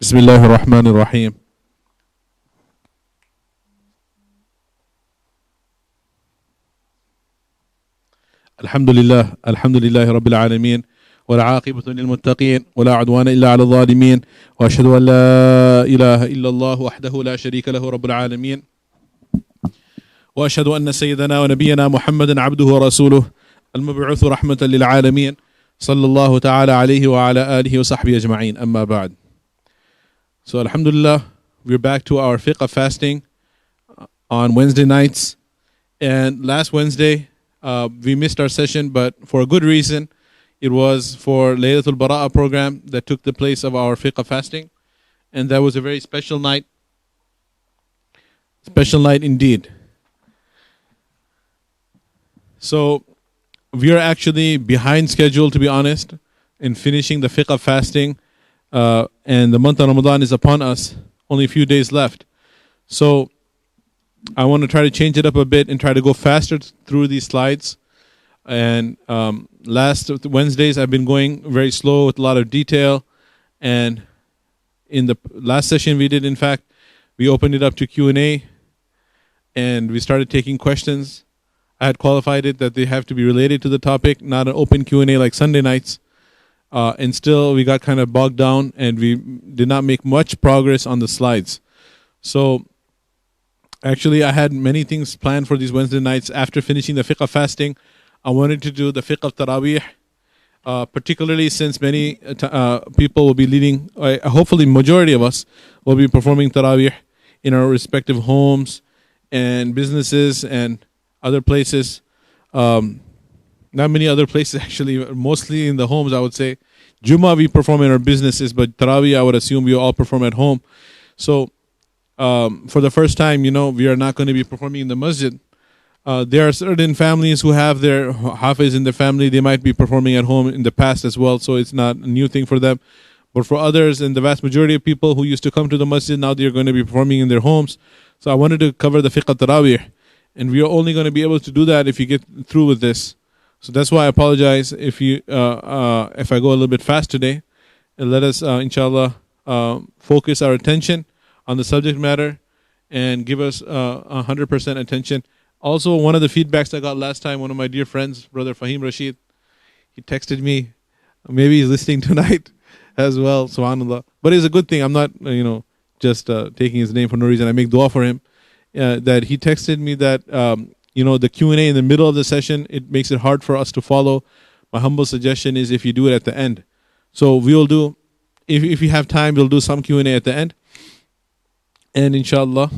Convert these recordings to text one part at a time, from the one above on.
بسم الله الرحمن الرحيم الحمد لله رب العالمين والعاقبة للمتقين ولا عدوان إلا على الظالمين وأشهد أن لا إله إلا الله وحده لا شريك له رب العالمين وأشهد أن سيدنا ونبينا محمدا عبده ورسوله المبعوث رحمة للعالمين صلى الله تعالى عليه وعلى آله وصحبه أجمعين أما بعد. So alhamdulillah, we're back to our fiqh of fasting on Wednesday nights. And last Wednesday, we missed our session, but for a good reason. It was for Laylatul Bara'a program that took the place of our fiqh of fasting. And that was a very special night. Special night indeed. So we are actually behind schedule, to be honest, in finishing the fiqh of fasting. And the month of Ramadan is upon us. Only a few days left. So I want to try to change it up a bit and try to go faster through these slides. And last Wednesdays I've been going very slow with a lot of detail. And in the last session we did, in fact, we opened it up to Q&A. And we started taking questions. I had qualified it that they have to be related to the topic, not an open Q&A like Sunday nights. And still we got kind of bogged down and we did not make much progress on the slides. So actually I had many things planned for these Wednesday nights. After finishing the fiqh of fasting, I wanted to do the fiqh of Taraweeh, particularly since many people will be leading, hopefully majority of us will be performing Taraweeh in our respective homes and businesses and other places. Not many other places actually, mostly in the homes I would say. Jummah we perform in our businesses, but Taraweeh I would assume we all perform at home. So for the first time, we are not going to be performing in the masjid. There are certain families who have their hafiz in their family. They might be performing at home in the past as well, so it's not a new thing for them. But for others, and the vast majority of people who used to come to the masjid, now they're going to be performing in their homes. So I wanted to cover the fiqh Taraweeh. And we are only going to be able to do that if you get through with this. So that's why I apologize if I go a little bit fast today. And let us, inshallah, focus our attention on the subject matter and give us 100% attention. Also, one of the feedbacks I got last time, one of my dear friends, Brother Fahim Rashid, he texted me. Maybe he's listening tonight as well, subhanAllah. But it's a good thing. I'm not, just taking his name for no reason. I make dua for him. That he texted me that, the Q&A in the middle of the session, it makes it hard for us to follow. My humble suggestion is if you do it at the end. So we'll do, if you have time, we'll do some Q&A at the end. And inshallah,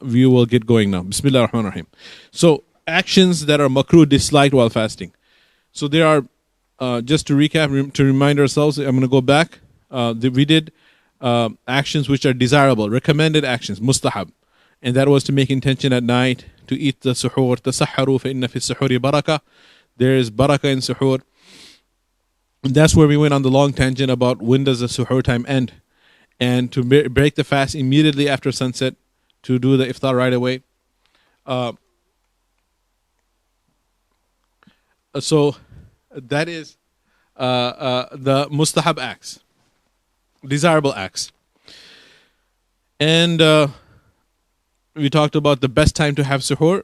we will get going now. Bismillah ar-Rahman ar-Rahim. So actions that are makrooh, disliked while fasting. So there are, just to recap, to remind ourselves, I'm going to go back. We did actions which are desirable, recommended actions, mustahab. And that was to make intention at night, to eat the suhoor. Tasahharu fa inna fi suhoori barakah. There is barakah in suhoor. And that's where we went on the long tangent about when does the suhoor time end. And to break the fast immediately after sunset, to do the iftar right away. So that is the mustahab acts, desirable acts. And we talked about the best time to have suhoor.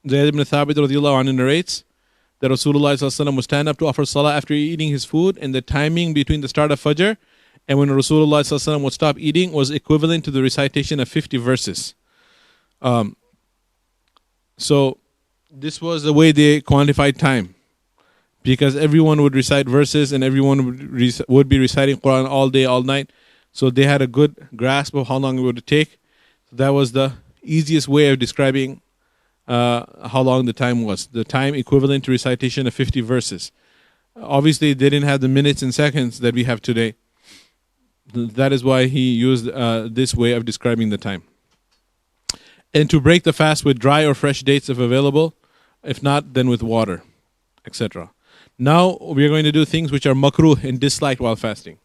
Zayd ibn Thabit radiallahu anhu narrates that Rasulullah sallallahu alaihi wasallam would stand up to offer salah after eating his food, and the timing between the start of Fajr and when Rasulullah sallallahu alaihi wasallam would stop eating was equivalent to the recitation of 50 verses. So this was the way they quantified time, because everyone would recite verses and everyone would be reciting Quran all day, all night. So they had a good grasp of how long it would take. That was the easiest way of describing how long the time was. The time equivalent to recitation of 50 verses. Obviously, they didn't have the minutes and seconds that we have today. That is why he used this way of describing the time. And to break the fast with dry or fresh dates if available. If not, then with water, etc. Now, we are going to do things which are makrooh and disliked while fasting.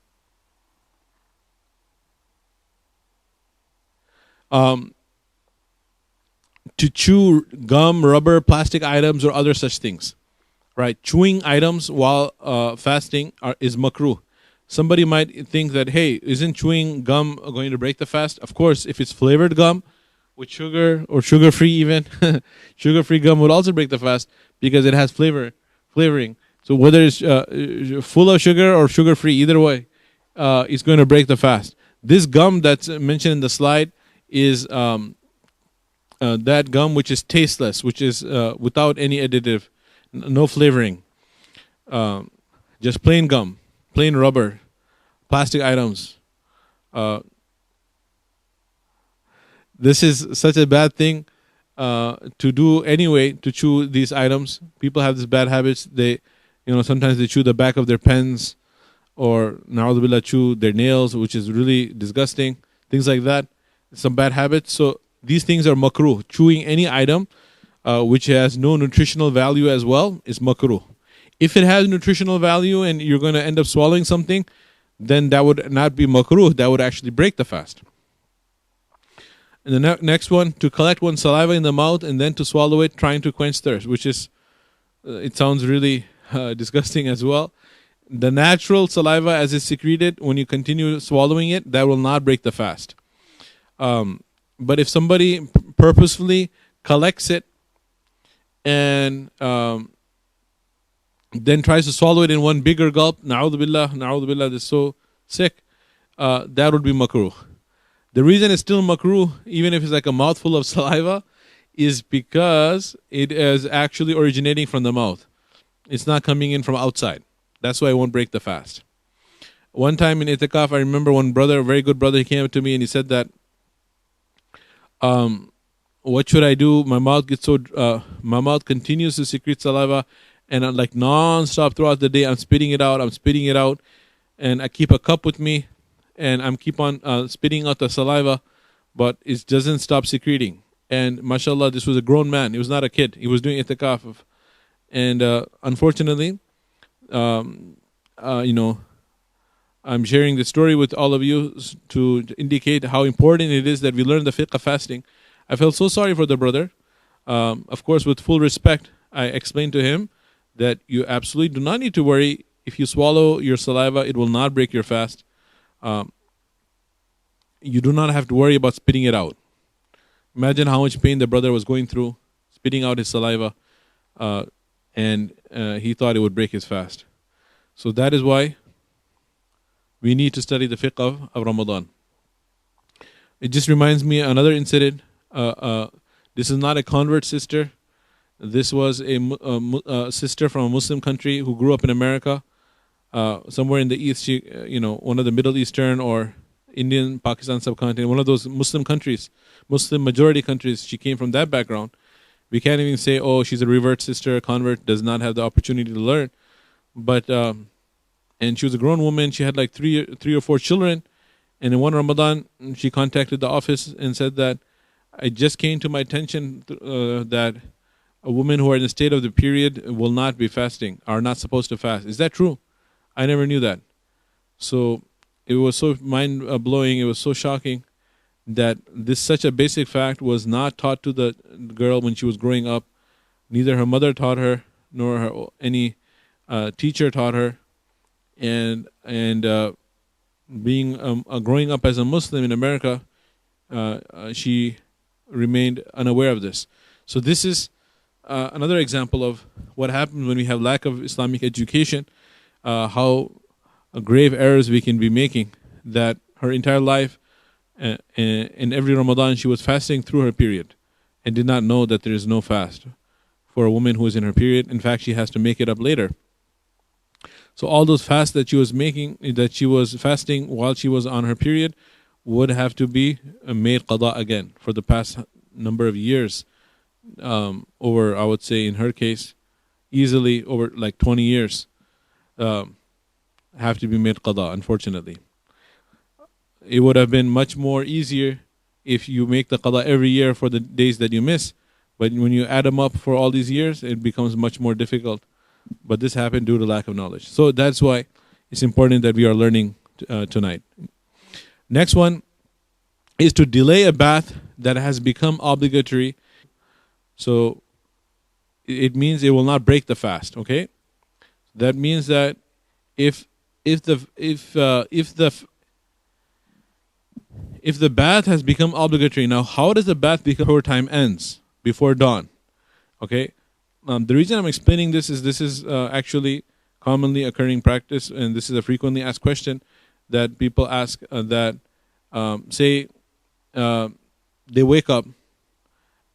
To chew gum, rubber, plastic items, or other such things, right? Chewing items while fasting is makrooh. somebody might think that, hey, isn't chewing gum going to break the fast? Of course, if it's flavored gum with sugar or sugar-free even, sugar-free gum would also break the fast because it has flavoring. So whether it's full of sugar or sugar-free, either way, it's going to break the fast. This gum that's mentioned in the slide is that gum which is tasteless, which is without any additive, no flavoring, just plain gum, plain rubber, plastic items. This is such a bad thing to do anyway, to chew these items. People have these bad habits. They, sometimes they chew the back of their pens, or na'udhu billah, chew their nails, which is really disgusting. Things like that. Some bad habits. So these things are makrooh. Chewing any item which has no nutritional value as well is makrooh. If it has nutritional value and you're going to end up swallowing something, then that would not be makrooh. That would actually break the fast. And the next one, to collect one's saliva in the mouth and then to swallow it, trying to quench thirst, which is, it sounds really disgusting as well. The natural saliva as it's secreted, when you continue swallowing it, that will not break the fast. But if somebody purposefully collects it and then tries to swallow it in one bigger gulp, na'udhu billah, this is so sick, that would be makruh. The reason it's still makruh, even if it's like a mouthful of saliva, is because it is actually originating from the mouth. It's not coming in from outside. That's why it won't break the fast. One time in itikaf, I remember one brother, a very good brother, he came up to me and he said that, what should I do? My mouth continues to secrete saliva, and I'm like non-stop throughout the day, I'm spitting it out, and I keep a cup with me, and I'm keep on spitting out the saliva, but it doesn't stop secreting. And mashallah, this was a grown man. He was not a kid. He was doing itikaf. And unfortunately, I'm sharing this story with all of you to indicate how important it is that we learn the fiqh of fasting. I felt so sorry for the brother. Of course, with full respect, I explained to him that you absolutely do not need to worry. If you swallow your saliva, it will not break your fast. You do not have to worry about spitting it out. Imagine how much pain the brother was going through, spitting out his saliva, and he thought it would break his fast. So that is why we need to study the fiqh of Ramadan. It just reminds me another incident. This is not a convert sister. This was a sister from a Muslim country who grew up in America, somewhere in the East. She, one of the Middle Eastern or Indian, Pakistan subcontinent, one of those Muslim countries, Muslim majority countries. She came from that background. We can't even say, oh, she's a revert sister, a convert, does not have the opportunity to learn. But and she was a grown woman. She had like three or four children. And in one Ramadan, she contacted the office and said that it just came to my attention that a woman who are in the state of the period will not be fasting, are not supposed to fast. Is that true? I never knew that. So it was so mind-blowing, it was so shocking that this such a basic fact was not taught to the girl when she was growing up. Neither her mother taught her, nor any teacher taught her. And being growing up as a Muslim in America, she remained unaware of this. So this is another example of what happens when we have lack of Islamic education, how grave errors we can be making, that her entire life, in every Ramadan, she was fasting through her period and did not know that there is no fast for a woman who is in her period. In fact, she has to make it up later. So all those fasts that she was making, that she was fasting while she was on her period, would have to be made qada again for the past number of years. Over, I would say in her case, easily over like 20 years, have to be made qada, unfortunately. It would have been much more easier if you make the qada every year for the days that you miss. But when you add them up for all these years, it becomes much more difficult. But this happened due to lack of knowledge. So that's why it's important that we are learning tonight. Next one is to delay a bath that has become obligatory. So it means it will not break the fast, okay? That means that if if the bath has become obligatory, now how does the bath become before time ends, before dawn? Okay, the reason I'm explaining this is actually commonly occurring practice, and this is a frequently asked question that people ask. That say they wake up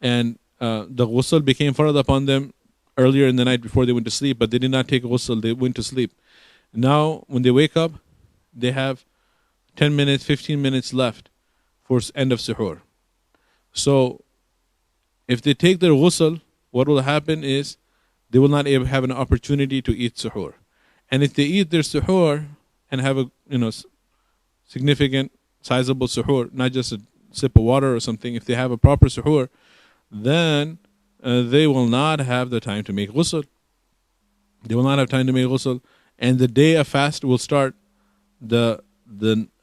and the ghusl became farad upon them earlier in the night before they went to sleep, but they did not take ghusl. They went to sleep. Now, when they wake up, they have 10 minutes, 15 minutes left for end of suhoor. So, if they take their ghusl, what will happen is they will not have an opportunity to eat suhoor. And if they eat their suhoor and have a significant, sizable suhoor, not just a sip of water or something, if they have a proper suhoor, then they will not have the time to make ghusl. They will not have time to make ghusl, and the day of fast will start. The dawn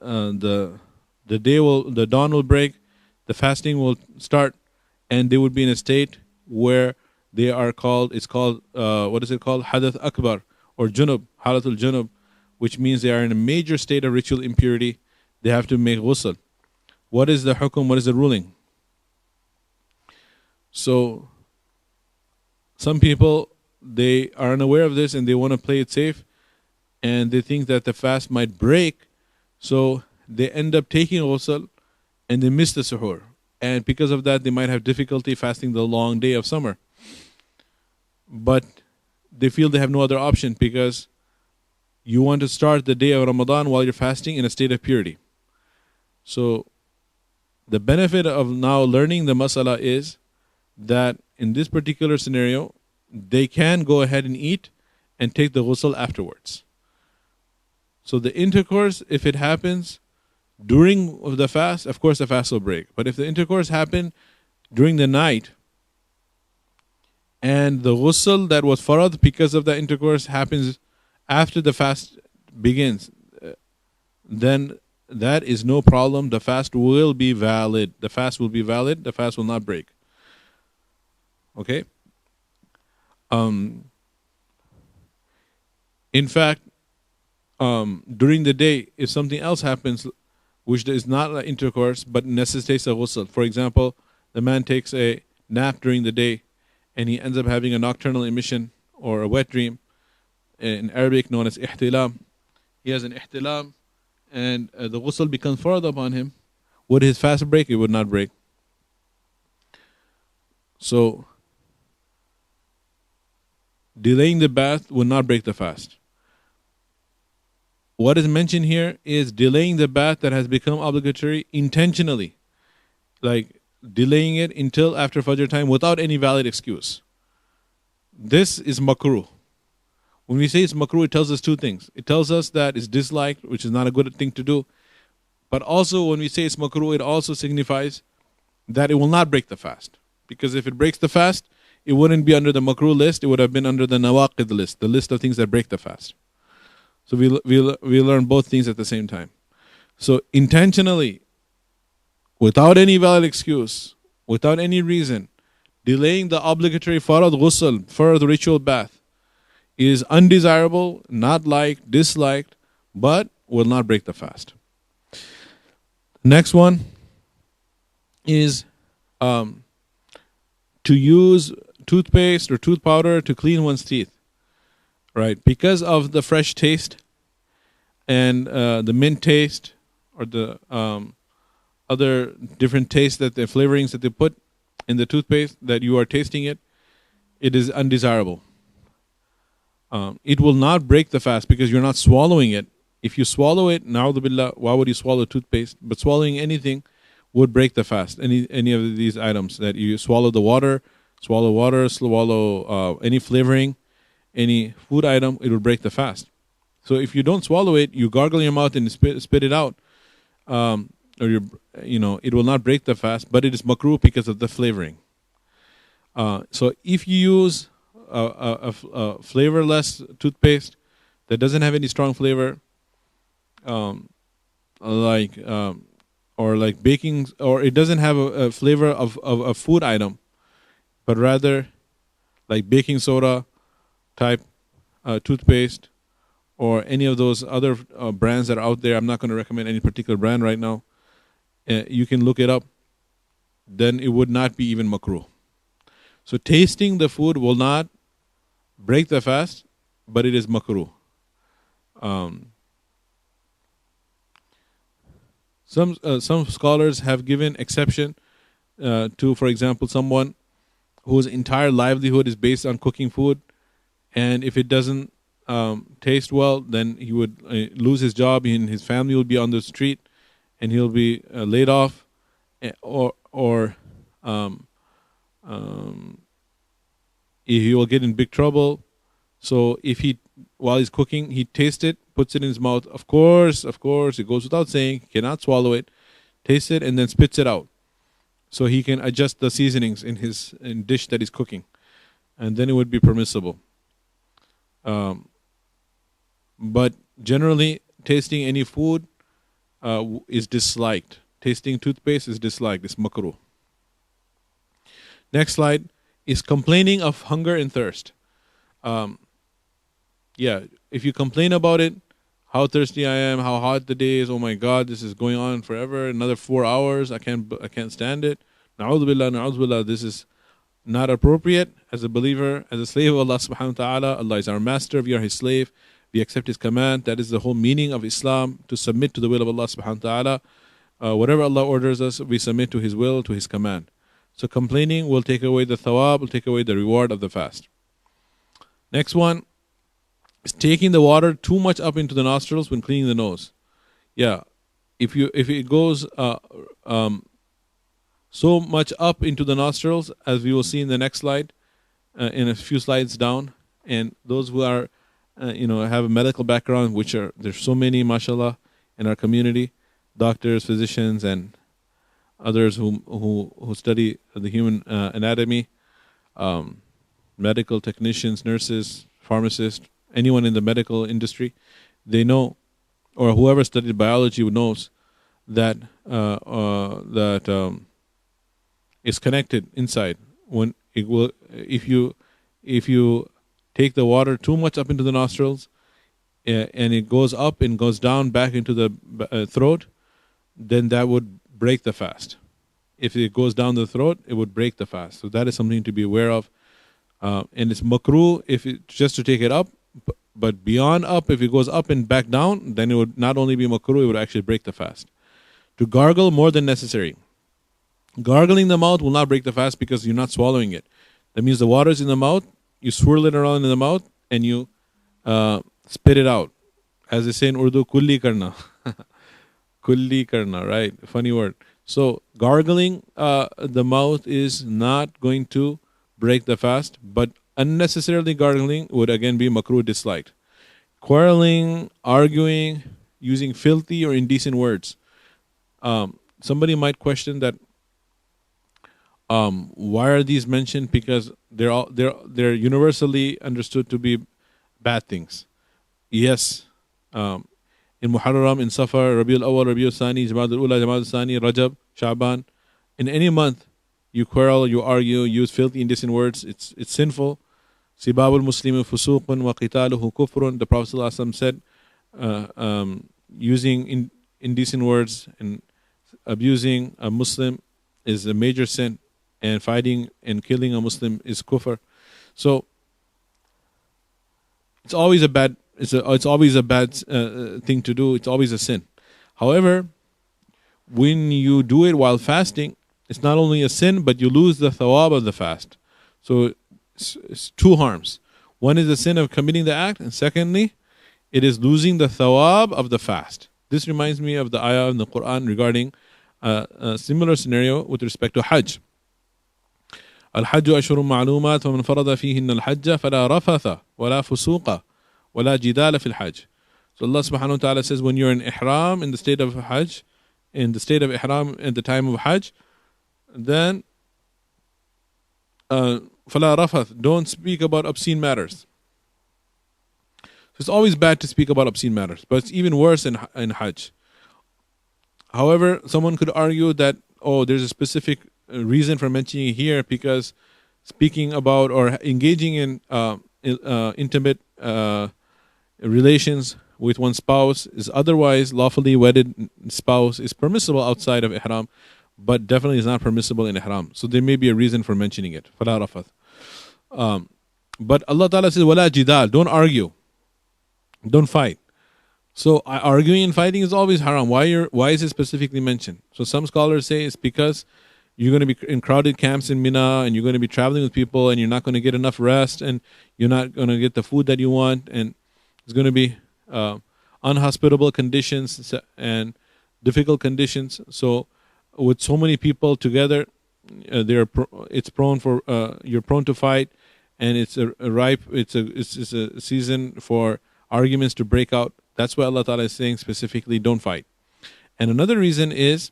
will break, the fasting will start, and they would be in a state where they are called. It's called what is it called? Hadath Akbar or Junub, Halatul Junub, which means they are in a major state of ritual impurity. They have to make ghusl. What is the hukum? What is the ruling? So, some people, they are unaware of this and they want to play it safe, and they think that the fast might break, so they end up taking ghusl and they miss the suhoor. And because of that, they might have difficulty fasting the long day of summer. But they feel they have no other option, because you want to start the day of Ramadan while you're fasting in a state of purity. So the benefit of now learning the masala is that in this particular scenario, they can go ahead and eat and take the ghusl afterwards. So the intercourse, if it happens during the fast, of course the fast will break. But if the intercourse happened during the night and the ghusl that was farad because of the intercourse happens after the fast begins, then that is no problem. The fast will be valid. The fast will be valid. The fast will not break. Okay? In fact, during the day, if something else happens which is not an intercourse but necessitates a ghusl, for example, the man takes a nap during the day and he ends up having a nocturnal emission or a wet dream, in Arabic known as ihtilam. He has an ihtilam and the ghusl becomes farad upon him. Would his fast break? It would not break. So, delaying the bath would not break the fast. What is mentioned here is delaying the bath that has become obligatory intentionally, like delaying it until after Fajr time without any valid excuse. This is makrooh. When we say it's makrooh, it tells us two things. It tells us that it's disliked, which is not a good thing to do. But also when we say it's makrooh, it also signifies that it will not break the fast. Because if it breaks the fast, it wouldn't be under the makrooh list, it would have been under the nawaqid list, the list of things that break the fast. So we learn both things at the same time. So intentionally, without any valid excuse, without any reason, delaying the obligatory farad ghusl, farad ritual bath, is undesirable, not liked, disliked, but will not break the fast. Next one is to use toothpaste or tooth powder to clean one's teeth. Right, because of the fresh taste and the mint taste or the other different tastes that the flavorings that they put in the toothpaste that you are tasting it is undesirable. It will not break the fast because you're not swallowing it. If you swallow it, na'udhu billah, why would you swallow toothpaste? But swallowing anything would break the fast. Any of these items that you swallow any flavoring, any food item, it will break the fast. So if you don't swallow it, you gargle your mouth and spit it out, or it will not break the fast, but it is makrooh because of the flavoring. So if you use a flavorless toothpaste that doesn't have any strong flavor, like baking, or it doesn't have a flavor of a food item, but rather like baking soda type toothpaste, or any of those other brands that are out there, I'm not going to recommend any particular brand right now. You can look it up. Then it would not be even makrooh. So tasting the food will not break the fast, but it is makrooh. Some scholars have given exception to, for example, someone whose entire livelihood is based on cooking food, and if it doesn't taste well, then he would lose his job, and his family will be on the street, and he'll be laid off, or he will get in big trouble. So if while he's cooking, he tastes it, puts it in his mouth. Of course, it goes without saying, he cannot swallow it, taste it, and then spits it out. So he can adjust the seasonings in his dish that he's cooking, and then it would be permissible. But generally, tasting any food is disliked. Tasting toothpaste is disliked. It's makrooh. Next slide is complaining of hunger and thirst. If you complain about it, how thirsty I am, how hot the day is, oh my God, this is going on forever, another 4 hours, I can't stand it. Na'udhu billah, this is not appropriate as a believer, as a slave of Allah subhanahu wa ta'ala. Allah is our master, we are his slave, we accept his command. That is the whole meaning of Islam, to submit to the will of Allah subhanahu wa ta'ala. Whatever Allah orders us, we submit to his will, to his command. So complaining will take away the thawab, will take away the reward of the fast. Next one is taking the water too much up into the nostrils when cleaning the nose. Yeah, if it goes so much up into the nostrils, as we will see in the next slide, in a few slides down, and those who are have a medical background, there's so many, mashallah, in our community, doctors, physicians, and others who study the human anatomy, medical technicians, nurses, pharmacists, anyone in the medical industry, they know, or whoever studied biology knows that it's connected inside. When if you take the water too much up into the nostrils, and it goes up and goes down back into the throat, then that would break the fast. If it goes down the throat, it would break the fast. So that is something to be aware of. And it's makrooh just to take it up, but beyond up, if it goes up and back down, then it would not only be makrooh, it would actually break the fast. To gargle more than necessary. Gargling the mouth will not break the fast because you're not swallowing it. That means the water is in the mouth, you swirl it around in the mouth, and you spit it out. As they say in Urdu, kulli karna. Kulli karna, right? Funny word. So gargling the mouth is not going to break the fast, but unnecessarily gargling would again be makrooh, disliked. Quarreling, arguing, using filthy or indecent words. Somebody might question that why are these mentioned? Because they're universally understood to be bad things. Yes, in Muharram, in Safar, Rabiul Awwal, Rabiul Thani, Jama'at al-Ula, Jama'at al-Thani, Rajab, Sha'ban, in any month, you quarrel, you argue, use filthy, indecent words. It's sinful. Sibabul Muslimu fusuqun wa qitaluhu kufrun. The Prophet ﷺ said, using indecent words and abusing a Muslim is a major sin, and fighting and killing a Muslim is kufr. So it's always a bad thing to do. It's always a sin. However, when you do it while fasting, it's not only a sin, but you lose the thawab of the fast. So it's two harms. One is the sin of committing the act, and secondly, it is losing the thawab of the fast. This reminds me of the ayah in the Quran regarding a similar scenario with respect to Hajj. الحج أشهر معلومات ومن فرض فيهن الحج فلا رفث ولا فسوق ولا جدال في الحج. So Allah subhanahu wa ta'ala says, when you're in ihram, in the state of Hajj, in the state of ihram at the time of Hajj, then فلا رفث, don't speak about obscene matters. So it's always bad to speak about obscene matters, but it's even worse in Hajj. However, someone could argue that, there's a specific reason for mentioning it here, because speaking about or engaging in intimate relations with one's spouse is otherwise lawfully wedded spouse is permissible outside of ihram, but definitely is not permissible in ihram. So there may be a reason for mentioning it. فَلَا رَفَث. But Allah Ta'ala says, وَلَا جِدَال, don't argue, don't fight. So arguing and fighting is always haram. Why is it specifically mentioned? So some scholars say it's because you're going to be in crowded camps in Mina, and you're going to be traveling with people, and you're not going to get enough rest, and you're not going to get the food that you want, and it's going to be unhospitable conditions and difficult conditions. So with so many people together, you're prone to fight, and it's a season for arguments to break out. That's why Allah Ta'ala is saying specifically, don't fight. And another reason is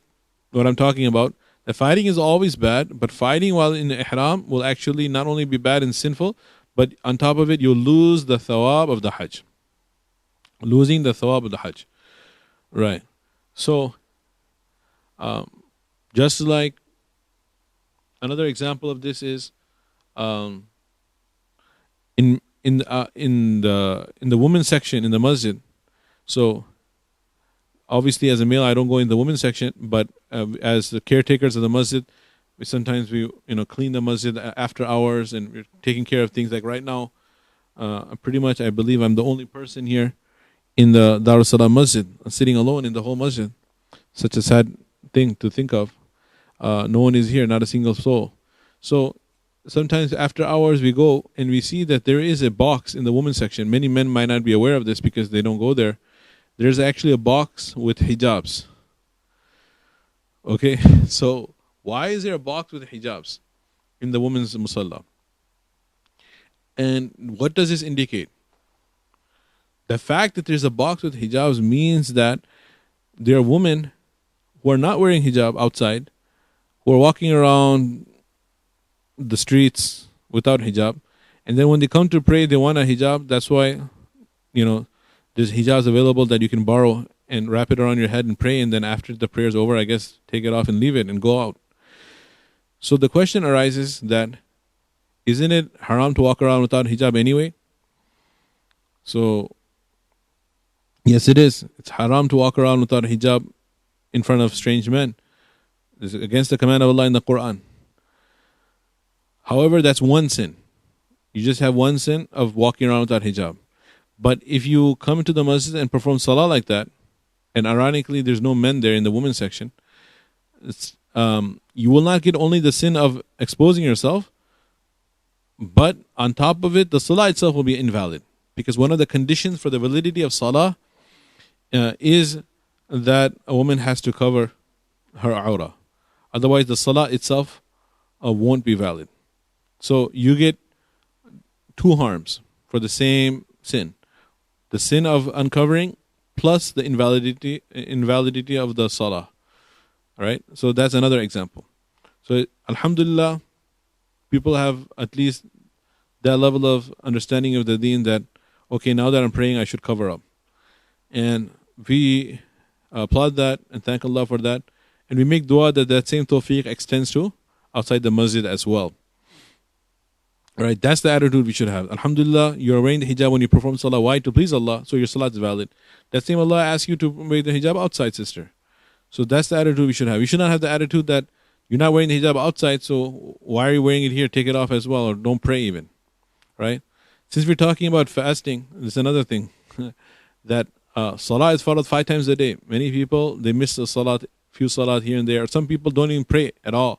what I'm talking about. The fighting is always bad, but fighting while in ihram will actually not only be bad and sinful, but on top of it, you'll lose the thawab of the Hajj. Losing the thawab of the Hajj. Right. So, just like another example of this is in the women's section in the masjid. So obviously as a male I don't go in the women's section, but as the caretakers of the masjid, we clean the masjid after hours, and we're taking care of things. Like right now, pretty much I believe I'm the only person here in the Dar es Salaam masjid. I'm sitting alone in the whole masjid. Such a sad thing to think of. No one is here, not a single soul. So sometimes after hours we go and we see that there is a box in the women's section. Many men might not be aware of this because they don't go there. There's actually a box with hijabs. Okay, so why is there a box with hijabs in the women's musalla? And what does this indicate? The fact that there's a box with hijabs means that there are women who are not wearing hijab outside, who are walking around the streets without hijab, and then when they come to pray they want a hijab. That's why there's hijabs available that you can borrow and wrap it around your head and pray, and then after the prayer is over, I guess, take it off and leave it and go out. So the question arises that, isn't it haram to walk around without hijab anyway? So yes, it is. It's haram to walk around without hijab in front of strange men. It's against the command of Allah in the Quran. However, that's one sin. You just have one sin of walking around without hijab. But if you come to the masjid and perform salah like that, and ironically there's no men there in the women's section, you will not get only the sin of exposing yourself, but on top of it, the salah itself will be invalid. Because one of the conditions for the validity of salah is that a woman has to cover her awrah. Otherwise, the salah itself won't be valid. So you get two harms for the same sin. The sin of uncovering plus the invalidity of the salah. Right? So that's another example. So alhamdulillah, people have at least that level of understanding of the deen that, okay, now that I'm praying, I should cover up. And we applaud that and thank Allah for that. And we make dua that that same tawfiq extends to outside the masjid as well. Right, that's the attitude we should have. Alhamdulillah, you're wearing the hijab when you perform salah. Why? To please Allah, so your salah is valid. That same Allah asks you to wear the hijab outside, sister. So that's the attitude we should have. We should not have the attitude that you're not wearing the hijab outside, so why are you wearing it here? Take it off as well, or don't pray even. Right? Since we're talking about fasting, there's another thing. That salah is followed 5 times a day. Many people, they miss a salat, few salat here and there. Some people don't even pray at all.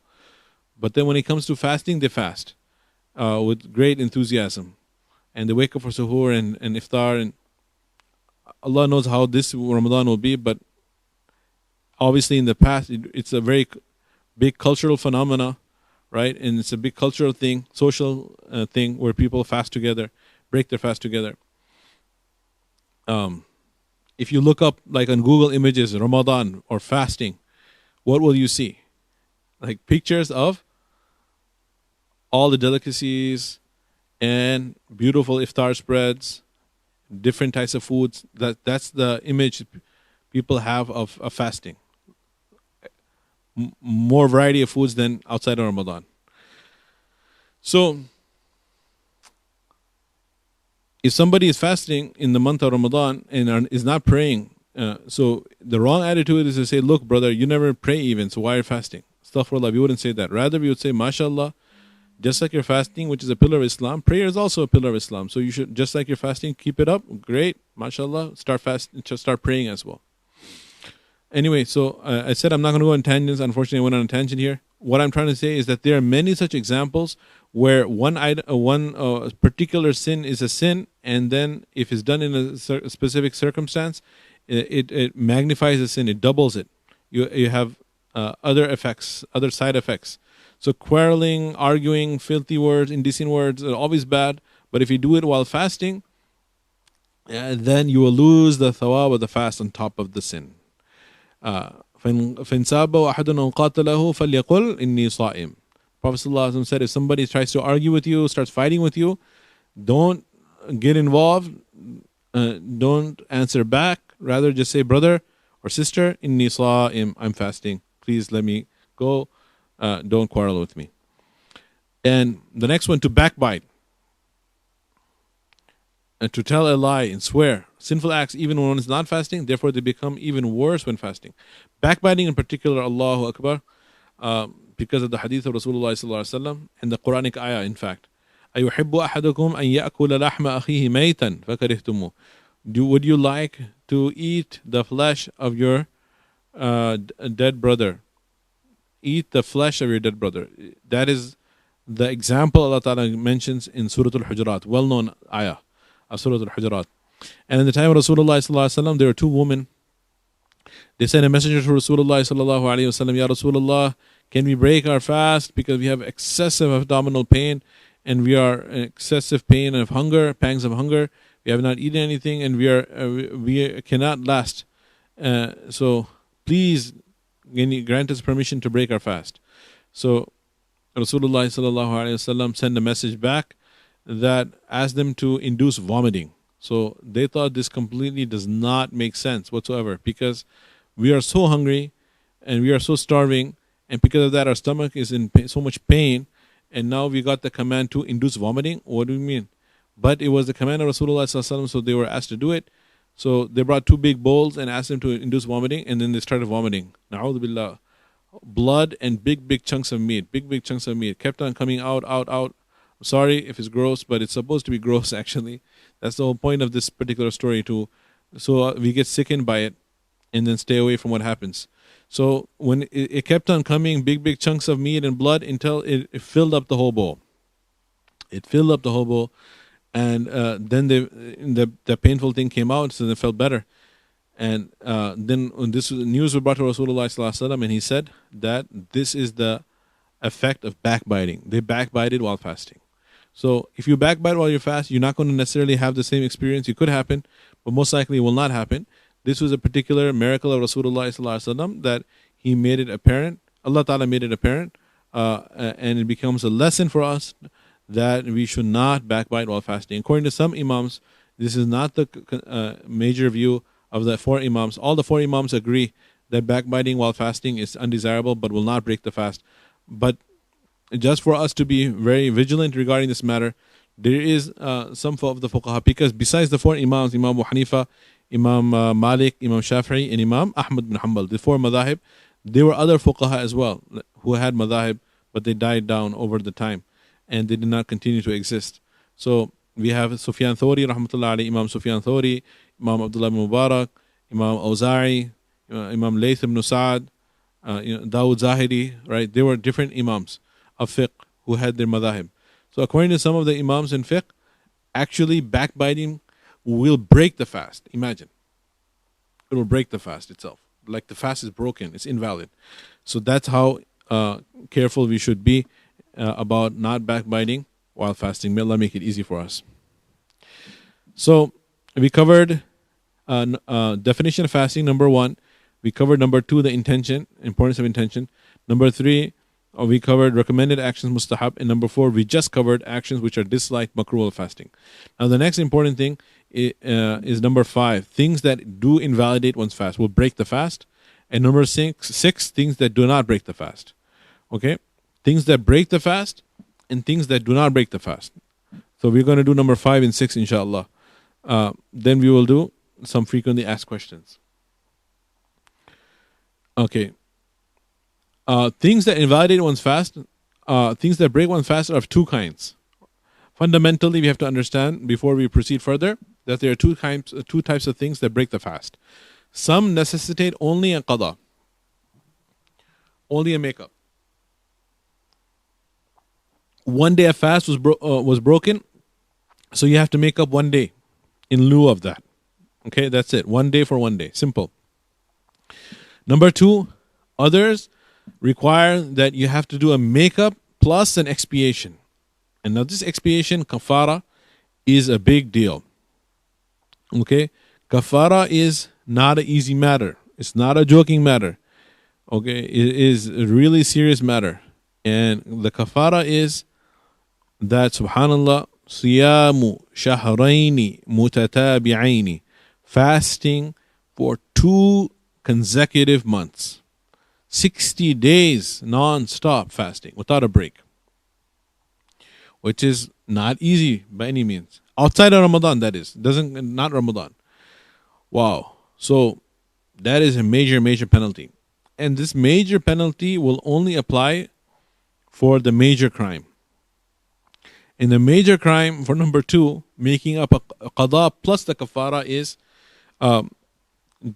But then when it comes to fasting, they fast. With great enthusiasm, and they wake up for suhoor and iftar, and Allah knows how this Ramadan will be, but obviously in the past it's a very big cultural phenomena, right? And it's a big cultural thing, social thing where people fast together, break their fast together. If you look up like on Google Images Ramadan or fasting, what will you see? Like pictures of all the delicacies and beautiful iftar spreads, different types of foods. That's the image people have of fasting. More variety of foods than outside of Ramadan. So if somebody is fasting in the month of Ramadan and is not praying, so the wrong attitude is to say, look, brother, you never pray even, so why are you fasting? Astaghfirullah, we wouldn't say that. Rather, we would say, MashaAllah, just like you're fasting, which is a pillar of Islam, prayer is also a pillar of Islam. So you should, just like you're fasting, keep it up. Great, MashaAllah, start praying as well. Anyway, so I said I'm not going to go on tangents. Unfortunately, I went on a tangent here. What I'm trying to say is that there are many such examples where one particular sin is a sin, and then if it's done in a specific circumstance, it magnifies the sin, it doubles it. You have other effects, other side effects. So quarreling, arguing, filthy words, indecent words are always bad. But if you do it while fasting, then you will lose the thawab of the fast on top of the sin. فإن سابه أحد أو قاتله فليقل إني صائم. Prophet ﷺ said, if somebody tries to argue with you, starts fighting with you, don't get involved, don't answer back. Rather, just say, brother or sister, إني صائم, I'm fasting. Please let me go. Don't quarrel with me. And the next one, to backbite. And to tell a lie and swear. Sinful acts even when one is not fasting, therefore they become even worse when fasting. Backbiting in particular, Allahu Akbar, because of the hadith of Rasulullah ﷺ and the Quranic ayah, in fact. أَيُحِبُّ أَحَدُكُمْ أَن يَأْكُلَ لَحْمَ أَخِيهِ مَيْتًا فَكَرِهْتُمُوهُ. Would you like to eat the flesh of your dead brother? Eat the flesh of your dead brother. That is the example Allah Ta'ala mentions in Surah Al-Hujurat, well-known ayah of Surah Al-Hujurat. And in the time of Rasulullah ﷺ, there were two women. They sent a messenger to Rasulullah ﷺ, Ya Rasulullah, can we break our fast because we have excessive abdominal pain and we are in excessive pain of hunger, pangs of hunger. We have not eaten anything and we cannot last. So please grant us permission to break our fast. So Rasulullah ﷺ sent a message back that asked them to induce vomiting. So they thought this completely does not make sense whatsoever, because we are so hungry and we are so starving, and because of that our stomach is in so much pain, and now we got the command to induce vomiting. What do you mean? But it was the command of Rasulullah ﷺ, so they were asked to do it. So they brought two big bowls and asked them to induce vomiting, and then they started vomiting. Na'udhu billah. Blood and big chunks of meat. Big chunks of meat kept on coming out. I'm sorry if it's gross, but it's supposed to be gross actually. That's the whole point of this particular story, so we get sickened by it and then stay away from what happens. So when it kept on coming, big chunks of meat and blood, until it filled up the whole bowl. It filled up the whole bowl, and then the painful thing came out, so they felt better. And then when this news was brought to Rasulullah ﷺ, and he said that this is the effect of backbiting. They backbited while fasting. So if you backbite while you fast, you're not going to necessarily have the same experience. It could happen, but most likely it will not happen. This was a particular miracle of Rasulullah ﷺ that he made it apparent. Allah Ta'ala made it apparent, and it becomes a lesson for us that we should not backbite while fasting. According to some Imams, this is not the major view of the four Imams. All the four Imams agree that backbiting while fasting is undesirable but will not break the fast. But just for us to be very vigilant regarding this matter, there is some of the fuqaha, because besides the four Imams, Imam Abu Hanifa, Imam Malik, Imam Shafi'i, and Imam Ahmad bin Hanbal, the four madhahib, there were other fuqaha as well who had madhahib, but they died down over the time and they did not continue to exist. So we have Sufyan Thawri, rahmatullah alayhi, Imam Sufyan Thawri, Imam Abdullah ibn Mubarak, Imam Awza'i, Imam Layth ibn Sa'ad, Dawud Zahiri, right? There were different Imams of fiqh who had their madhahib. So according to some of the Imams in fiqh, actually backbiting will break the fast. Imagine. It will break the fast itself. Like the fast is broken, it's invalid. So that's how careful we should be about not backbiting while fasting. May Allah make it easy for us. So we covered definition of fasting, number 1. We covered number 2, the intention, importance of intention. Number 3, we covered recommended actions, mustahab. And number 4, we just covered actions which are disliked, makrooh of fasting. Now the next important thing is number 5, things that do invalidate one's fast, will break the fast. And number 6, things that do not break the fast. Okay? Things that break the fast and things that do not break the fast. So we're going to do number 5 and 6, inshallah. Then we will do some frequently asked questions. Okay. Things that invalidate one's fast, things that break one's fast are of two kinds. Fundamentally, we have to understand before we proceed further that there are two types of things that break the fast. Some necessitate only a qada, only a makeup. One day of fast was broken, so you have to make up one day in lieu of that. Okay, that's it. One day for one day. Simple. Number 2, others require that you have to do a makeup plus an expiation. And now this expiation, Kuffara, is a big deal. Okay, Kuffara is not an easy matter. It's not a joking matter. Okay, it is a really serious matter. And the Kuffara is that, subhanallah, siyamu shahraini mutatabi'aini, fasting for 2 consecutive months. 60 days non-stop fasting without a break, which is not easy by any means. Outside of Ramadan, that is. Not Ramadan. Wow. So that is a major penalty. And this major penalty will only apply for the major crime. In the major crime, for number 2, making up a qada plus the kafara is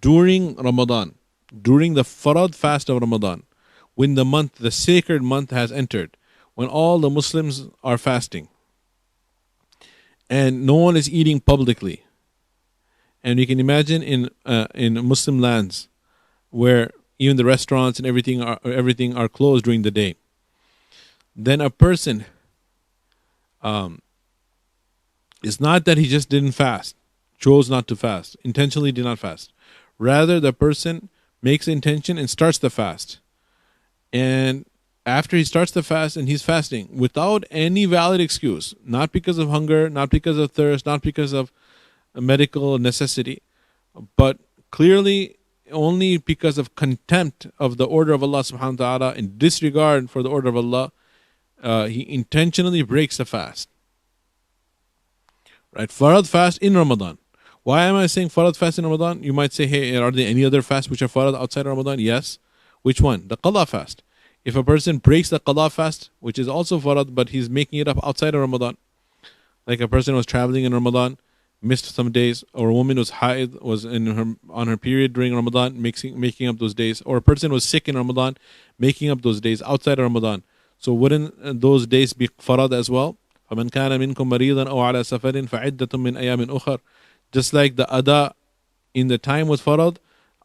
during Ramadan, during the farad fast of Ramadan, when the sacred month has entered, when all the Muslims are fasting and no one is eating publicly. And you can imagine in Muslim lands where even the restaurants and everything are closed during the day. Then a person, it's not that he just didn't fast, chose not to fast, intentionally did not fast. Rather, the person makes the intention and starts the fast. And after he starts the fast and he's fasting without any valid excuse, not because of hunger, not because of thirst, not because of a medical necessity, but clearly only because of contempt of the order of Allah subhanahu wa ta'ala and disregard for the order of Allah, he intentionally breaks the fast. Right? Farad fast in Ramadan. Why am I saying farad fast in Ramadan? You might say, hey, are there any other fasts which are farad outside Ramadan? Yes. Which one? The qada fast. If a person breaks the qada fast, which is also farad, but he's making it up outside of Ramadan, like a person was traveling in Ramadan, missed some days, or a woman was on her period during Ramadan, making up those days, or a person was sick in Ramadan, making up those days outside of Ramadan. So wouldn't those days be farad as well? فَمَنْ كَانَ مِنْكُمْ مَرِيضًا أَوْ عَلَى سَفَرٍ فَعِدَّةٌ مِنْ أَيَامٍ أُخَرٍ. Just like the ada in the time was farad,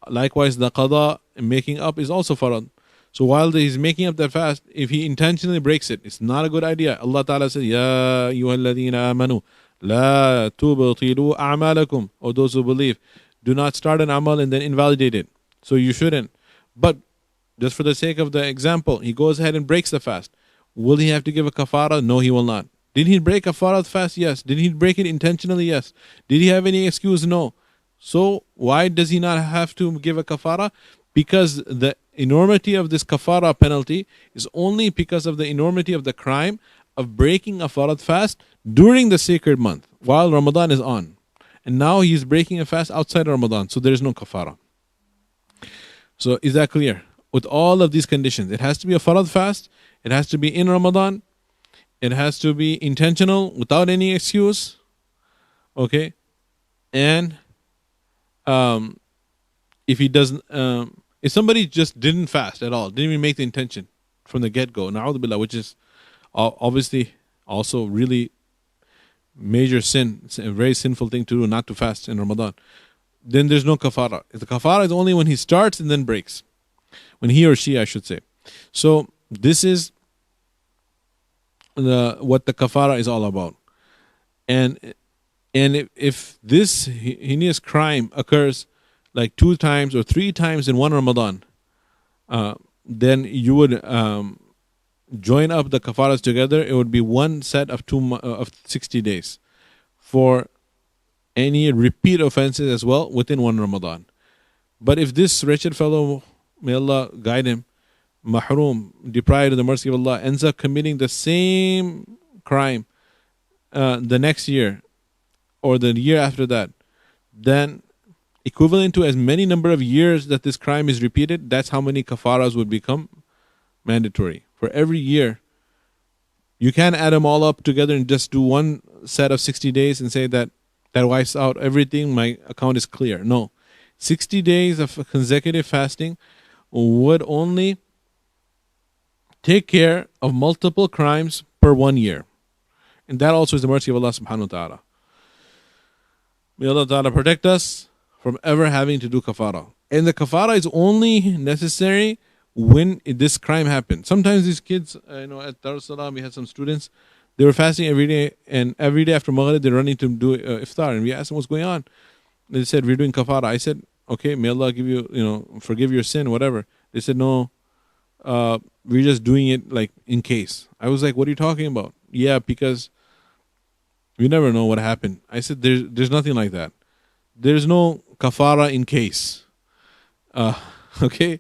likewise the qada making up is also farad. So while he's making up that fast, if he intentionally breaks it, it's not a good idea. Allah Ta'ala said, Ya ayyuhalladhina amanu, la tubtilu a'malakum. O those who believe, do not start an amal and then invalidate it. So you shouldn't. But just for the sake of the example, he goes ahead and breaks the fast. Will he have to give a kafara? No, he will not. Did he break a farad fast? Yes. Did he break it intentionally? Yes. Did he have any excuse? No. So why does he not have to give a kafara? Because the enormity of this kafara penalty is only because of the enormity of the crime of breaking a farad fast during the sacred month while Ramadan is on. And now he's breaking a fast outside of Ramadan, so there is no kafara. So is that clear? With all of these conditions, it has to be a farad fast, it has to be in Ramadan, it has to be intentional without any excuse. Okay? And if he doesn't, if somebody just didn't fast at all, didn't even make the intention from the get-go, na'udhu billah, which is obviously also really major sin, it's a very sinful thing to do, not to fast in Ramadan, then there's no kafara. The kafara is only when he starts and then breaks. When he or she, I should say. So this is what the kafara is all about. And if this heinous crime occurs like 2 times or 3 times in one Ramadan, then you would join up the kafaras together. It would be one set of 60 days for any repeat offenses as well within one Ramadan. But if this wretched fellow, may Allah guide him, mahroom, deprived of the mercy of Allah, ends up committing the same crime the next year or the year after that, then equivalent to as many number of years that this crime is repeated, that's how many kafaras would become mandatory. For every year, you can't add them all up together and just do one set of 60 days and say that wipes out everything, my account is clear. No. 60 days of consecutive fasting would only take care of multiple crimes per 1 year. And that also is the mercy of Allah subhanahu wa ta'ala. May Allah ta'ala protect us from ever having to do kafara. And the kafara is only necessary when this crime happened. Sometimes these kids, at Dar Salam, we had some students, they were fasting every day, and every day after Maghrib, they're running to do iftar. And we asked them what's going on. They said, we're doing kafara. I said, okay, may Allah give you, forgive your sin, whatever. They said, no, we're just doing it like in case. I was like, what are you talking about? Yeah, because we never know what happened. I said, there's nothing like that. There's no kafara in case. Okay?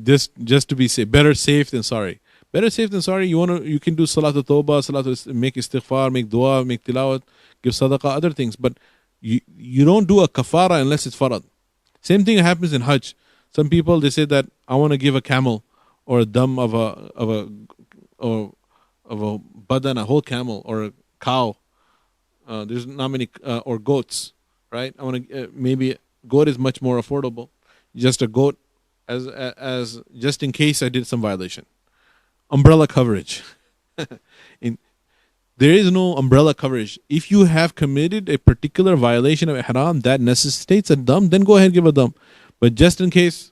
Just to be safe. Better safe than sorry. Better safe than sorry. You can do salatul tawbah, make istighfar, make dua, make tilawat, give sadaqah, other things. But you don't do a kafara unless it's farad. Same thing happens in Hajj. Some people, they say that I want to give a camel or a dam of a badan, a whole camel, or a cow. There's not many, or goats, right? I want to maybe goat is much more affordable. Just a goat, as just in case I did some violation. Umbrella coverage. There is no umbrella coverage. If you have committed a particular violation of ihram that necessitates a dam, then go ahead and give a dam. But just in case,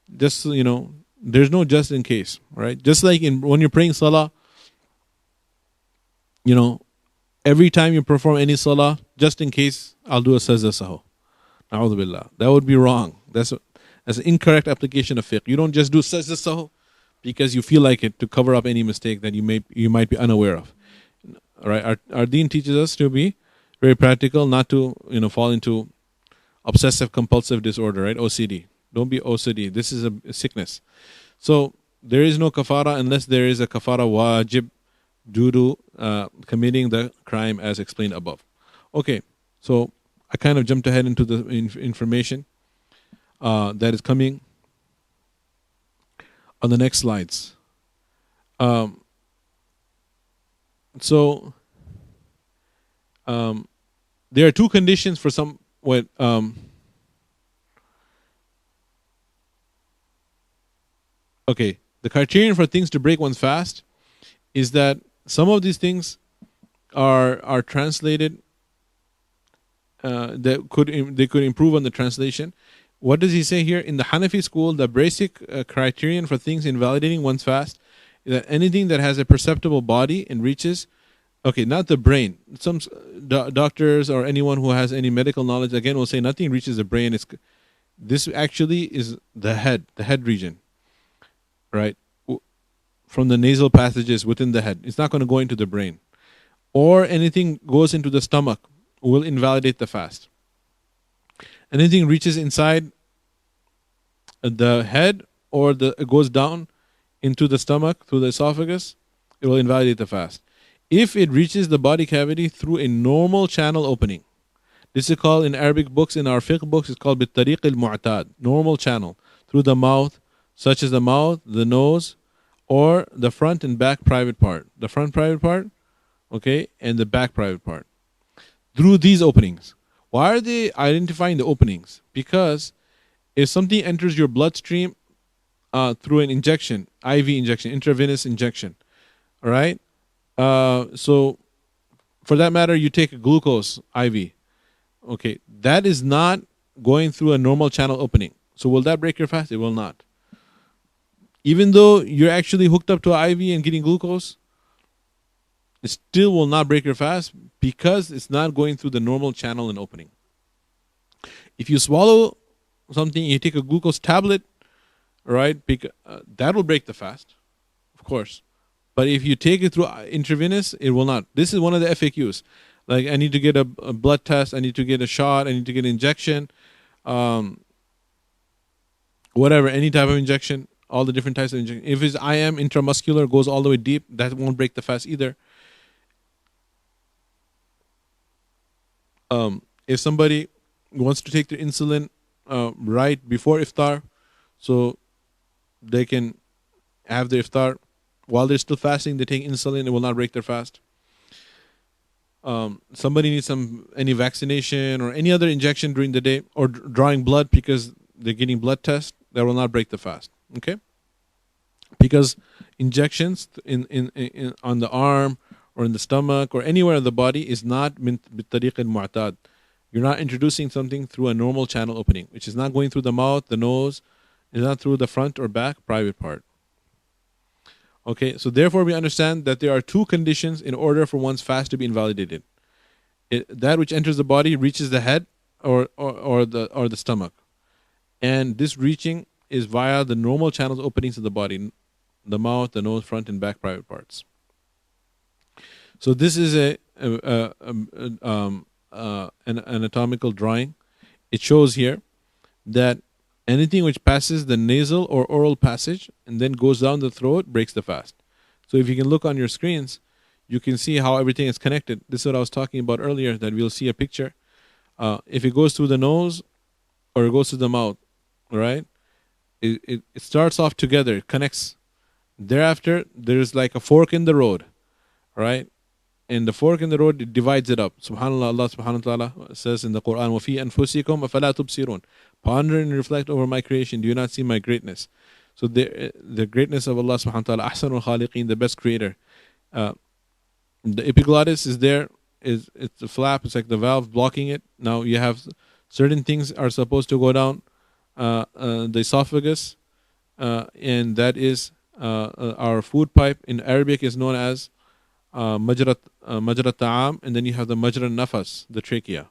there's no just in case, right? Just like when you're praying salah, every time you perform any salah, just in case, I'll do a sajda sahu. Na'udhu billah. That would be wrong. That's an incorrect application of fiqh. You don't just do sajda sahu because you feel like it, to cover up any mistake that you might be unaware of. All right, our deen teaches us to be very practical, not to fall into obsessive compulsive disorder, right? OCD. Don't be OCD. This is a sickness. So there is no kafara unless there is a kafara wajib due to committing the crime as explained above. Okay, so I kind of jumped ahead into the information that is coming on the next slides. So there are two conditions for some okay, the criterion for things to break one's fast is that some of these things are translated. They could improve on the translation. What does he say here? In the Hanafi school, the basic criterion for things invalidating one's fast is that anything that has a perceptible body and reaches, okay, not the brain. Some doctors or anyone who has any medical knowledge, again, will say nothing reaches the brain. This actually is the head region, right? From the nasal passages within the head. It's not going to go into the brain. Or anything goes into the stomach will invalidate the fast. Anything reaches inside the head or it goes down into the stomach through the esophagus, it will invalidate the fast. If it reaches the body cavity through a normal channel opening, this is called in Arabic books, in our fiqh books, it's called bitariq al-mu'tad, normal channel, through the mouth, such as the mouth, the nose, or the front and back private part. The front private part, okay, and the back private part. Through these openings. Why are they identifying the openings? Because if something enters your bloodstream through an injection, IV injection, intravenous injection, all right? So for that matter, you take a glucose IV. Okay, that is not going through a normal channel opening. So will that break your fast? It will not. Even though you're actually hooked up to an IV and getting glucose, it still will not break your fast because it's not going through the normal channel and opening. If you swallow something, you take a glucose tablet, right? That will break the fast, of course. But if you take it through intravenous, it will not. This is one of the FAQs. Like, I need to get a blood test, I need to get a shot, I need to get an injection, whatever, any type of injection, all the different types of injection. If it's IM, intramuscular, goes all the way deep, that won't break the fast either. If somebody wants to take their insulin right before iftar, so they can have their iftar while they're still fasting, they take insulin, it will not break their fast. Somebody needs any vaccination or any other injection during the day, or drawing blood because they're getting blood tests, that will not break the fast. Okay, because injections in on the arm or in the stomach or anywhere in the body is not min bitariq al-mu'tad. You're not introducing something through a normal channel opening, which is not going through the mouth, the nose, it's not through the front or back private part. Okay, so therefore we understand that there are two conditions in order for one's fast to be invalidated. That which enters the body reaches the head or the stomach, and this reaching is via the normal channels openings of the body, the mouth, the nose, front and back private parts. So this is an anatomical drawing. It shows here that anything which passes the nasal or oral passage and then goes down the throat breaks the fast. So if you can look on your screens, you can see how everything is connected. This is what I was talking about earlier, that we'll see a picture. If it goes through the nose or it goes through the mouth, right? It starts off together, it connects. Thereafter, there's like a fork in the road, right? And the fork in the road, it divides it up. Subhanallah, Allah subhanahu wa ta'ala says in the Quran, وَفِي أَنفُسِكُمْ أَفَلَا تُبْصِرُونَ. Ponder and reflect over my creation. Do you not see my greatness? So the greatness of Allah subhanahu wa ta'ala, أحسن الخالقين, the best creator. The epiglottis is there. It's a flap. It's like the valve blocking it. Now you have certain things are supposed to go down the esophagus, and that is our food pipe. In Arabic is known as majrat ta'am, and then you have the majra nafas, the trachea,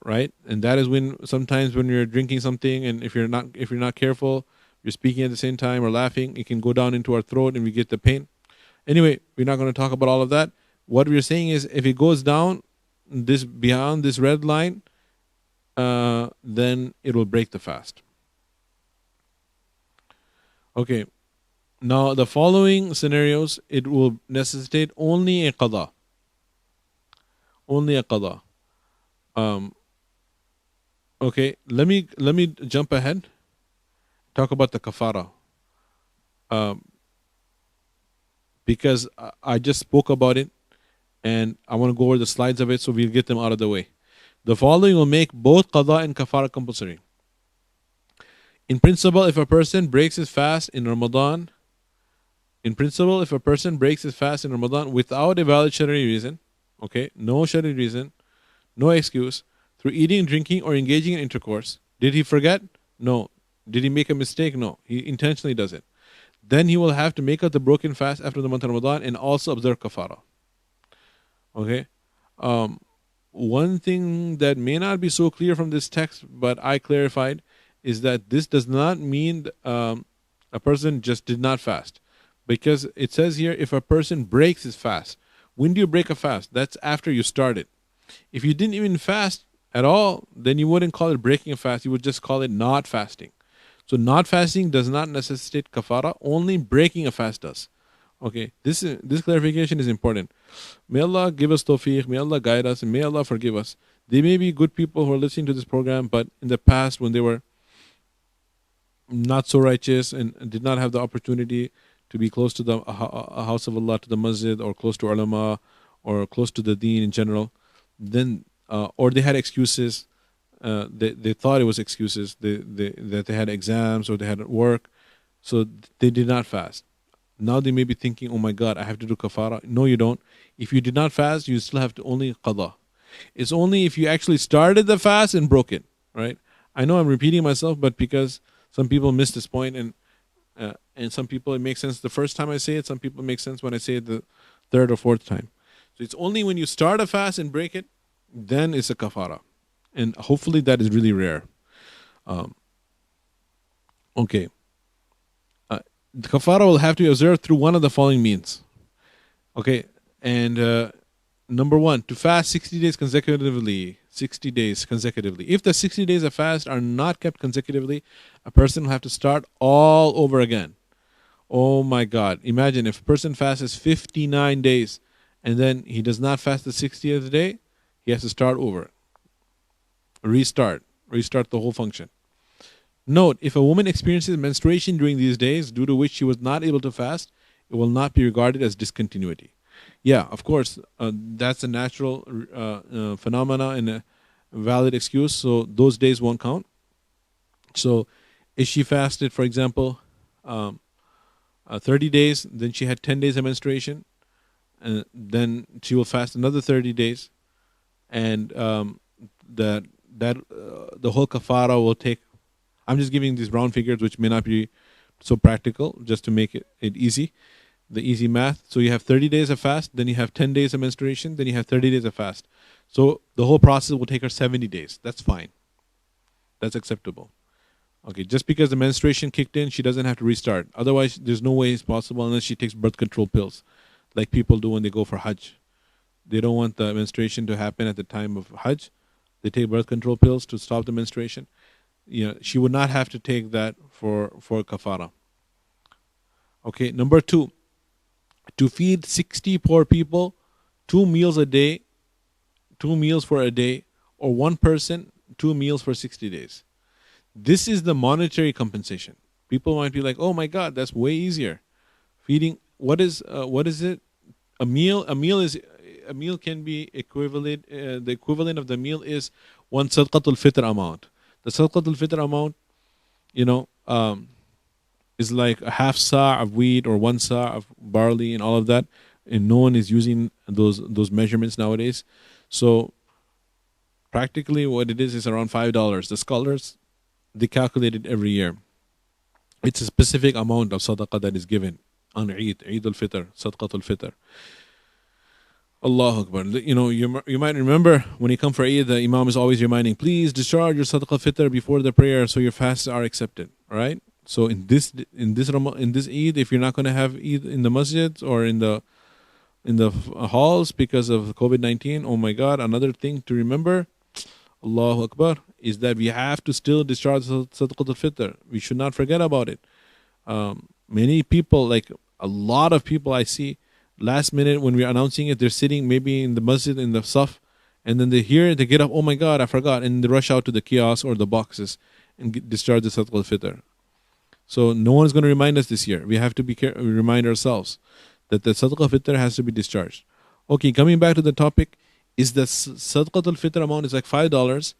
right? And that is when sometimes when you're drinking something, and if you're not careful, you're speaking at the same time or laughing, it can go down into our throat and we get the pain. Anyway, we're not going to talk about all of that. What we're saying is, if it goes down this beyond this red line, then it will break the fast. Okay. Now, the following scenarios, it will necessitate only a qada. Only a qada. Okay, let me jump ahead. Talk about the kafara. Because I just spoke about it, and I want to go over the slides of it, so we'll get them out of the way. The following will make both qada and kafara compulsory. In principle, if a person breaks his fast in Ramadan, without a valid Shari'i reason, okay, no Shari'i reason, no excuse, through eating, drinking, or engaging in intercourse, did he forget? No. Did he make a mistake? No. He intentionally does it. Then he will have to make up the broken fast after the month of Ramadan and also observe kafara. Okay? One thing that may not be so clear from this text, but I clarified, is that this does not mean a person just did not fast. Because it says here, if a person breaks his fast. When do you break a fast? That's after you started. If you didn't even fast at all, then you wouldn't call it breaking a fast. You would just call it not fasting. So not fasting does not necessitate kafara. Only breaking a fast does. Okay, this clarification is important. May Allah give us tawfiq, may Allah guide us, and may Allah forgive us. They may be good people who are listening to this program, but in the past when they were not so righteous and did not have the opportunity to be close to the house of Allah, to the Masjid, or close to ulama, or close to the deen in general, then or they had excuses. They thought it was excuses. That they had exams or they had work, so they did not fast. Now they may be thinking, "Oh my God, I have to do kafara." No, you don't. If you did not fast, you still have to only qada. It's only if you actually started the fast and broke it, right? I know I'm repeating myself, but because some people miss this point, and some people it makes sense the first time I say it. Some people it makes sense when I say it the third or fourth time. So it's only when you start a fast and break it, then it's a kafara, and hopefully that is really rare. Okay. The kafara will have to be observed through one of the following means. Okay, and number one, to fast 60 days consecutively. 60 days consecutively. If the 60 days of fast are not kept consecutively, a person will have to start all over again. Oh my God. Imagine if a person fasts 59 days and then he does not fast the 60th day, He has to start over, restart the whole function. Note, if a woman experiences menstruation during these days due to which she was not able to fast, it will not be regarded as discontinuity. Yeah, of course, that's a natural phenomena and a valid excuse, so those days won't count. So if she fasted, for example, 30 days, then she had 10 days of menstruation, and then she will fast another 30 days, and the whole kafara will take. I'm just giving these round figures, which may not be so practical, just to make it easy, the easy math. So you have 30 days of fast, then you have 10 days of menstruation, then you have 30 days of fast. So the whole process will take her 70 days. That's fine. That's acceptable. Okay, just because the menstruation kicked in, she doesn't have to restart. Otherwise, there's no way it's possible unless she takes birth control pills, like people do when they go for Hajj. They don't want the menstruation to happen at the time of Hajj. They take birth control pills to stop the menstruation. She would not have to take that for kafara. Okay, number 2, to feed 60 poor people 2 meals a day, 2 meals for a day, or one person 2 meals for 60 days. This is the monetary compensation. People might be like, "Oh my God, that's way easier." Feeding what is it? A meal can be equivalent. The equivalent of the meal is one sadaqatul fitr amount. The sadaqatul fitr amount, is like a half sa of wheat or 1 sa of barley and all of that. And no one is using those measurements nowadays. So practically what it is around $5. The scholars, they calculate it every year. It's a specific amount of sadaqah that is given on Eid al-Fitr, sadaqatul fitr. Allahu Akbar. You might remember when you come for Eid, the Imam is always reminding, please discharge your sadaqah fitr before the prayer so your fasts are accepted. All right? So in this Eid, if you're not going to have Eid in the masjid or in the halls because of COVID-19, oh my God, another thing to remember, Allahu Akbar, is that we have to still discharge sadaqatul fitr. We should not forget about it. Many people, like a lot of people I see, last minute when we're announcing it, they're sitting maybe in the masjid in the saf, and then they hear it, they get up, oh my God, I forgot, and they rush out to the kiosk or the boxes and discharge the sadaqatul fitr. So no one is going to remind us this year. We have to remind ourselves that the sadaqah fitr has to be discharged. Okay, coming back to the topic, is the sadaqatul fitr amount is like $5.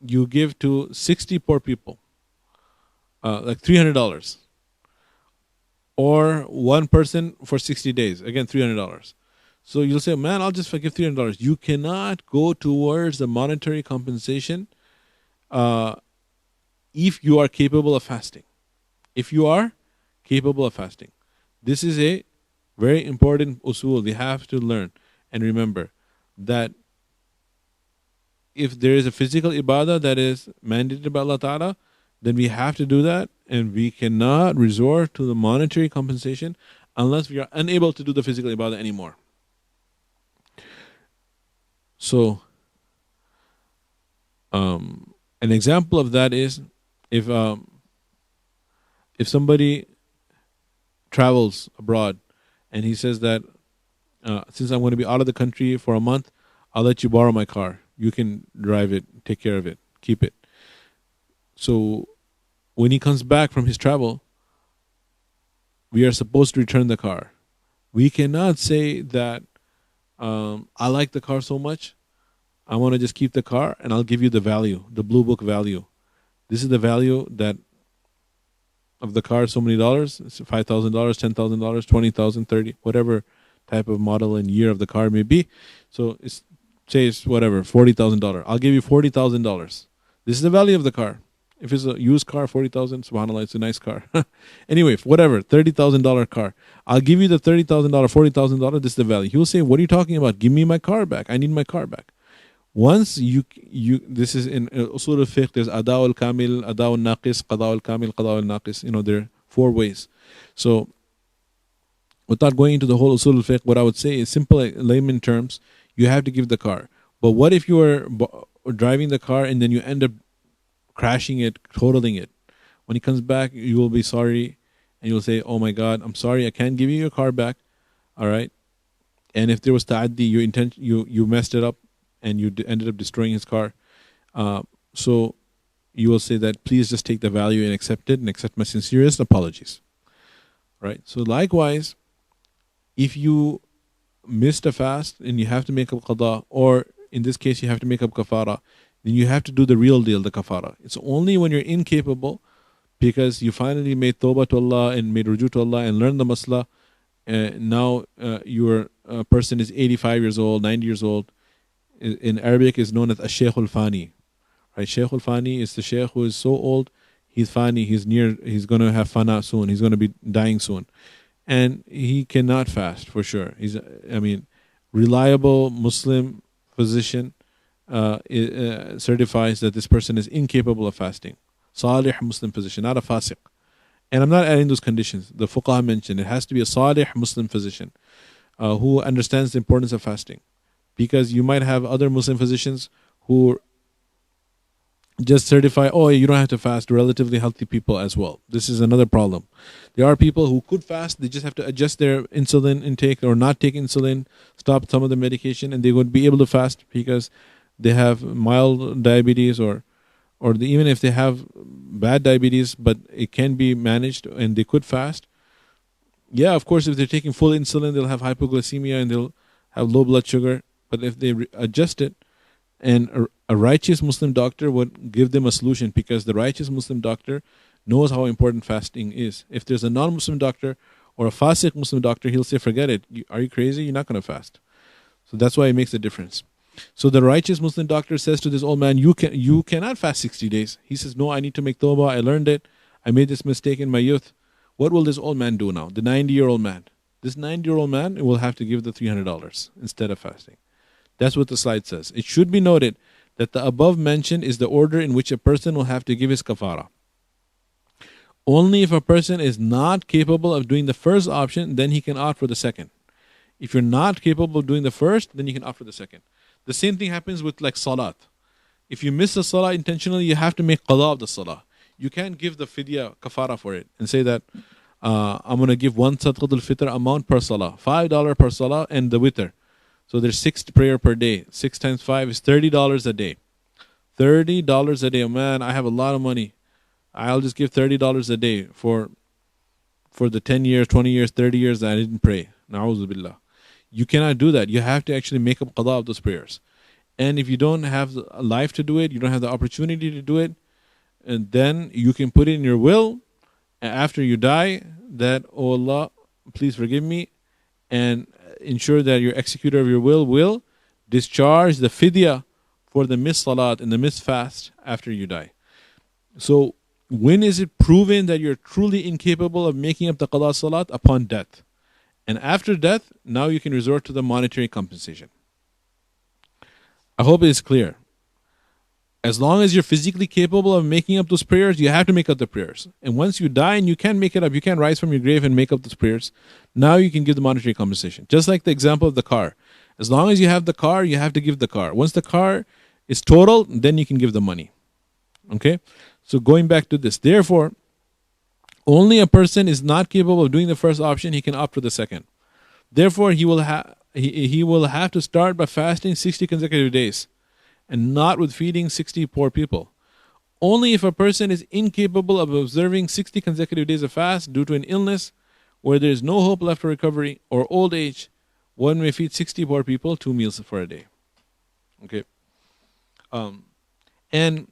You give to 60 poor people, like $300, or one person for 60 days, again $300. So you'll say, man, I'll just give $300. You cannot go towards the monetary compensation if you are capable of fasting. If you are capable of fasting. This is a very important usul we have to learn and remember, that if there is a physical ibadah that is mandated by Allah Ta'ala, then we have to do that, and we cannot resort to the monetary compensation unless we are unable to do the physical ibadah anymore. So, an example of that is if somebody travels abroad and he says that since I'm going to be out of the country for a month, I'll let you borrow my car. You can drive it, take care of it, keep it. So when he comes back from his travel, we are supposed to return the car. We cannot say that I like the car so much, I want to just keep the car and I'll give you the value, the blue book value. This is the value that of the car, so many dollars, it's $5,000, $10,000, $20,000, $30,000, whatever type of model and year of the car may be. So say it's whatever, $40,000. I'll give you $40,000. This is the value of the car. If it's a used car, $40,000, subhanAllah, it's a nice car. Anyway, whatever, $30,000 car. I'll give you the $30,000, $40,000, this is the value. He will say, what are you talking about? Give me my car back. I need my car back. Once you this is in usul al-fiqh, there's ada al-kamil, ada al-naqis, qada al-kamil, qada al-naqis. There are 4 ways. So without going into the whole usul al-fiqh, what I would say is simple layman terms, you have to give the car. But what if you are driving the car and then you end up crashing it, totaling it? When he comes back, you will be sorry and you'll say, oh my God, I'm sorry, I can't give you your car back. All right. And if there was ta'addi, you messed it up and you ended up destroying his car, so you will say that please just take the value and accept it and accept my sincerest apologies. Right? So likewise, if you missed a fast and you have to make up qada, or in this case you have to make up kafara, then you have to do the real deal, the kafara. It's only when you're incapable, because you finally made tawbah to Allah and made ruju to Allah and learned the masla. Now your person is 85 years old, 90 years old. In Arabic is known as a Shaykh al-Fani. Right? Shaykh al-Fani is the Shaykh who is so old, he's fani, he's going to have fana soon, he's going to be dying soon. And he cannot fast for sure. Reliable Muslim physician certifies that this person is incapable of fasting. Salih Muslim physician, not a fasiq. And I'm not adding those conditions. The fuqaha mentioned it has to be a salih Muslim physician who understands the importance of fasting. Because you might have other Muslim physicians who just certify, oh, you don't have to fast, relatively healthy people as well. This is another problem. There are people who could fast, they just have to adjust their insulin intake or not take insulin, stop some of the medication, and they would be able to fast because they have mild diabetes or even if they have bad diabetes, but it can be managed and they could fast. Yeah, of course, if they're taking full insulin, they'll have hypoglycemia and they'll have low blood sugar. But if they adjust it, and a righteous Muslim doctor would give them a solution, because the righteous Muslim doctor knows how important fasting is. If there's a non-Muslim doctor or a fasiq Muslim doctor, he'll say, forget it. Are you crazy? You're not going to fast. So that's why it makes a difference. So the righteous Muslim doctor says to this old man, you cannot fast 60 days. He says, no, I need to make tawbah. I learned it. I made this mistake in my youth. What will this old man do now? The 90-year-old man. This 90-year-old man will have to give the $300 instead of fasting. That's what the slide says. It should be noted that the above mentioned is the order in which a person will have to give his kafara. Only if a person is not capable of doing the first option, then he can opt for the second. If you're not capable of doing the first, then you can opt for the second. The same thing happens with like salat. If you miss the salah intentionally, you have to make qada of the salah. You can't give the fidya, kafara for it and say that I'm going to give one sadaqatul fitr amount per salah, $5 per salah and the witr. So there's 6 prayer per day. 6 times 5 is $30 a day. $30 a day. Oh man, I have a lot of money. I'll just give $30 a day for the 10 years, 20 years, 30 years that I didn't pray. Na'udhu billah. You cannot do that. You have to actually make up qada of those prayers. And if you don't have a life to do it, you don't have the opportunity to do it, and then you can put it in your will after you die that, oh Allah, please forgive me, and ensure that your executor of your will discharge the fidya for the missed salat and the missed fast after you die. So when is it proven that you're truly incapable of making up the qada salat? Upon death. And after death, now you can resort to the monetary compensation. I hope it is clear. As long as you're physically capable of making up those prayers, you have to make up the prayers. And once you die and you can't make it up, you can't rise from your grave and make up those prayers, now you can give the monetary compensation. Just like the example of the car. As long as you have the car, you have to give the car. Once the car is total, then you can give the money. Okay? So going back to this. Therefore, only a person is not capable of doing the first option, he can opt for the second. Therefore, he will have to start by fasting 60 consecutive days, and not with feeding 60 poor people. Only if a person is incapable of observing 60 consecutive days of fast due to an illness where there is no hope left for recovery, or old age, one may feed 60 poor people 2 meals for a day. Okay. And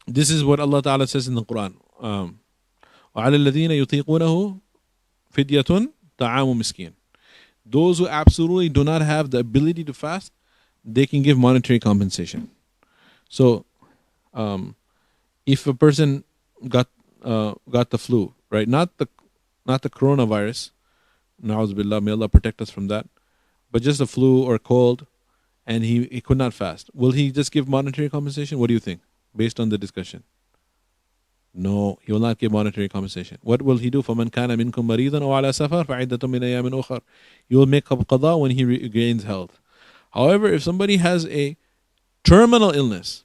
this is what Allah Ta'ala says in the Quran. وَعَلَى الَّذِينَ يُطِيقُونَهُ فِدْيَةٌ طَعَامُ مِسْكِينٍ. Those who absolutely do not have the ability to fast, they can give monetary compensation. So, if a person got the flu, right? Not the coronavirus, na'udhu billah, may Allah protect us from that, but just a flu or cold, and he could not fast. Will he just give monetary compensation? What do you think, based on the discussion? No, he will not give monetary compensation. What will he do? فَمَنْ كَانَ مِنْكُمْ مَرِيضًا أَوْ عَلَى سَفَرٍ فَعِدَّةٌ مِنْ أَيَّامٍ أُخَرٍ. He will make up qada when he regains health. However, if somebody has a terminal illness,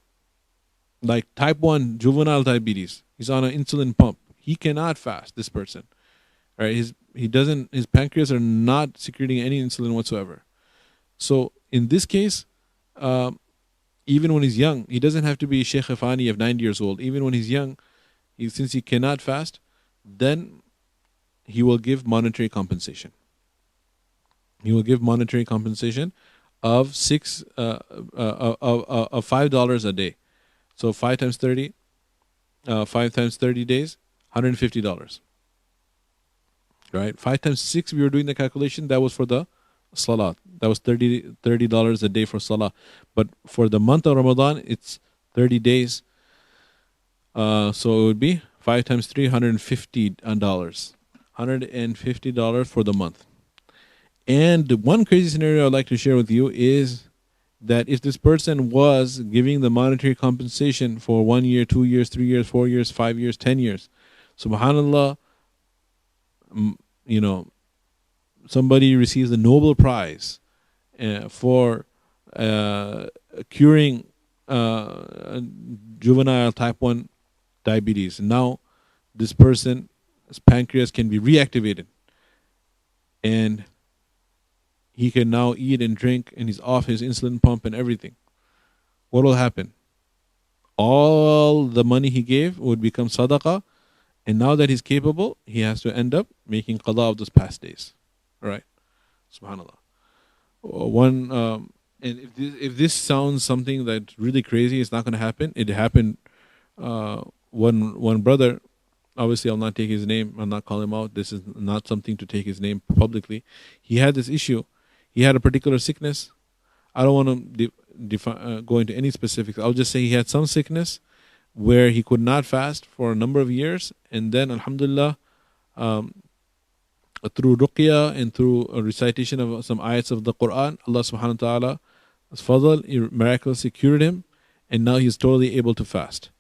like type 1 juvenile diabetes, he's on an insulin pump, he cannot fast, this person. Right? his pancreas are not secreting any insulin whatsoever. So in this case, even when he's young, he doesn't have to be Sheikh Afani of 90 years old. Even when he's young, since he cannot fast, then he will give monetary compensation. He will give monetary compensation of $5 a day. So 5 times 30, 5 times 30 days, $150. Right? 5 times 6, we were doing the calculation, that was for the salah. That was $30 a day for salah. But for the month of Ramadan, it's 30 days. So it would be 5 times 3, $150. $150 for the month. And one crazy scenario I'd like to share with you is that if this person was giving the monetary compensation for 1 year, 2 years, 3 years, 4 years, 5 years, 10 years, subhanallah, somebody receives a Nobel Prize for curing juvenile type 1 diabetes. Now, this person's pancreas can be reactivated, and he can now eat and drink, and he's off his insulin pump and everything. What will happen? All the money he gave would become sadaqah, and now that he's capable, he has to end up making qada of those past days. All right? Subhanallah. And if this sounds something that's really crazy, it's not going to happen. It happened. One brother, obviously I'll not take his name, I'll not call him out. This is not something to take his name publicly. He had this issue. He had a particular sickness. I don't want to go into any specifics. I'll just say he had some sickness where he could not fast for a number of years, and then alhamdulillah, through ruqya and through a recitation of some ayats of the Quran, Allah subhanahu wa ta'ala, as fadl, he miraculously cured him, and now he's totally able to fast.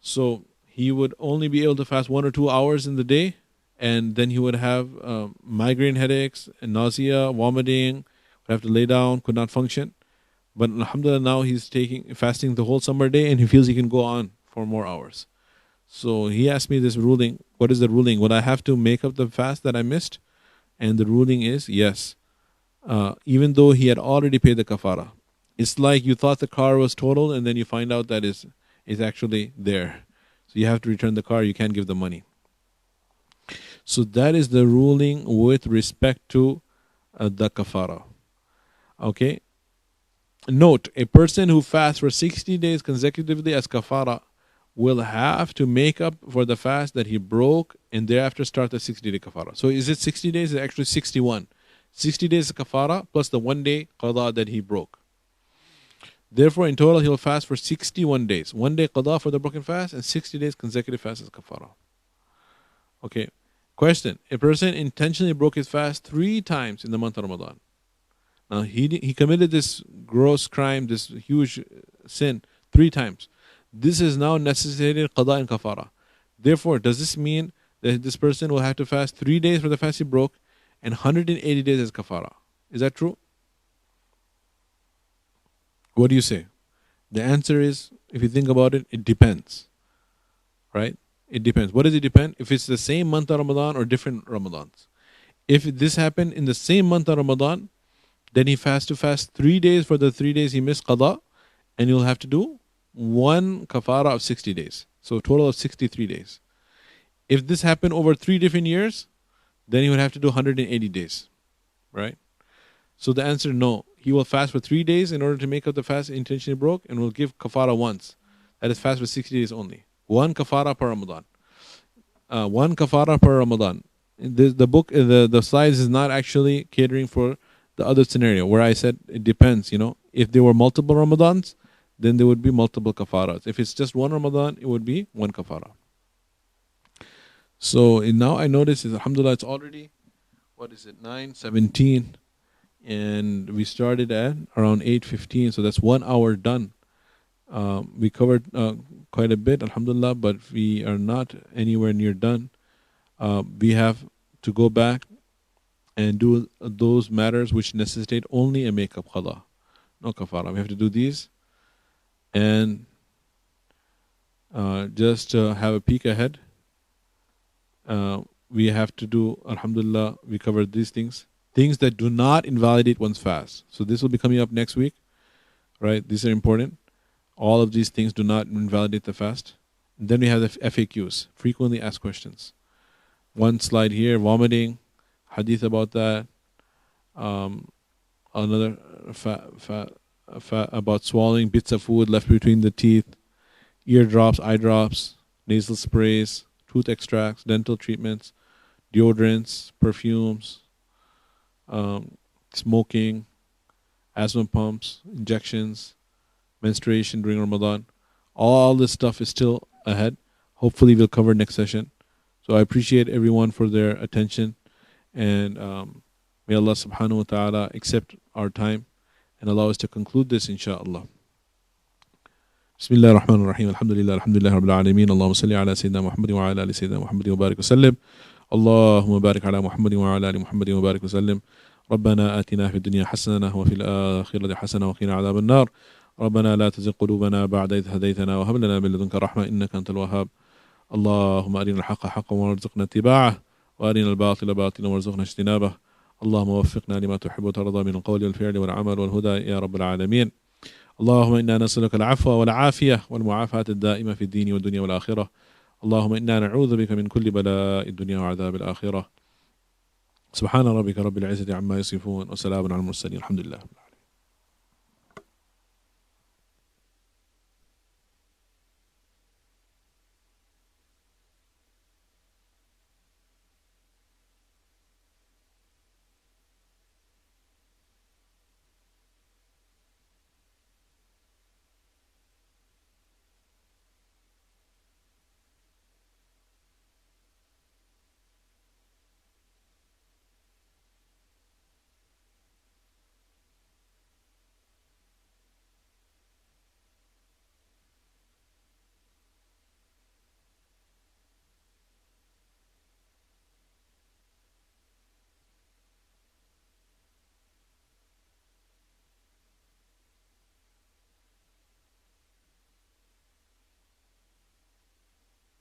So he would only be able to fast 1 or 2 hours in the day, and then he would have migraine headaches and nausea, vomiting, would have to lay down, could not function. But alhamdulillah, now he's fasting the whole summer day, and he feels he can go on for more hours. So he asked me this ruling. What is the ruling? Would I have to make up the fast that I missed? And the ruling is yes. Even though he had already paid the kafara. It's like you thought the car was totaled, and then you find out that it's actually there. So you have to return the car. You can't give the money. So that is the ruling with respect to the kafara. Okay. Note, a person who fasts for 60 days consecutively as kafara will have to make up for the fast that he broke and thereafter start the 60-day kafara. So is it 60 days? It's actually 61. 60 days of kafara plus the 1 day qada that he broke. Therefore, in total, he'll fast for 61 days. 1 day qada for the broken fast and 60 days consecutive fast as kafara. Okay. Question. A person intentionally broke his fast 3 times in the month of Ramadan. Now, he committed this gross crime, this huge sin 3 times. This is now necessitated qada and kafara. Therefore, does this mean that this person will have to fast 3 days for the fast he broke and 180 days as kafara? Is that true? What do you say? The answer is, if you think about it, it depends. Right? It depends. What does it depend? If it's the same month of Ramadan or different Ramadans. If this happened in the same month of Ramadan, then he has to fast 3 days for the 3 days he missed qada, and you'll have to do 1 kafara of 60 days. So a total of 63 days. If this happened over 3 different years, then he would have to do 180 days. Right? So the answer, no. He will fast for 3 days in order to make up the fast he intentionally broke, and will give kafara once. That is fast for 60 days only. 1 kafara per Ramadan. 1 kafara per Ramadan. The slides is not actually catering for the other scenario where I said it depends. If there were multiple Ramadans, then there would be multiple kafaras. If it's just 1 Ramadan, it would be 1 kafara. So now I notice, alhamdulillah, it's already, 9:17, and we started at around 8:15. So that's 1 hour done. We covered quite a bit, alhamdulillah, but we are not anywhere near done. We have to go back and do those matters which necessitate only a make-up qada, no kafara. We have to do these, and just have a peek ahead. we have to do, alhamdulillah, we covered these things. Things that do not invalidate one's fast. So this will be coming up next week, right? These are important. All of these things do not invalidate the fast. And then we have the FAQs, frequently asked questions. One slide here, vomiting, hadith about that. Another about swallowing bits of food left between the teeth, ear drops, eye drops, nasal sprays, tooth extracts, dental treatments, deodorants, perfumes, smoking, asthma pumps, injections, menstruation during Ramadan. All this stuff is still ahead. Hopefully we'll cover next session. So I appreciate everyone for their attention, and may Allah subhanahu wa ta'ala accept our time and allow us to conclude this, inshaAllah. Bismillah ar-Rahman ar-Rahim. Alhamdulillah, alhamdulillah, Rabbil Alameen. Allahumma salli ala Sayyidina Muhammadin wa ala ali Sayyidina Muhammadin wa barik wa sallim. Allahumma barik ala Muhammadin wa ala ali Muhammadin wa barik wa sallim. ربنا آتنا في الدنيا حسنة وفي الآخرة حسنة وقنا عذاب النار. ربنا لا تزغ قلوبنا بعد إذ هديتنا وهب لنا من لدنك رحمة إنك أنت الوهاب. اللهم أرنا الحق حقا وارزقنا اتباعه وأرنا الباطل باطلا وارزقنا اجتنابه. اللهم وفقنا لما تحب وترضى من القول والفعل والعمل والهدى يا رب العالمين. اللهم إنا نسألك العفو والعافية والمعافاة الدائمة في الدين والدنيا والآخرة. اللهم إنا نعوذ بك من كل بلاء الدنيا وعذاب الآخرة. سبحان ربك رب العزة عما يصفون وسلام على المرسلين الحمد لله.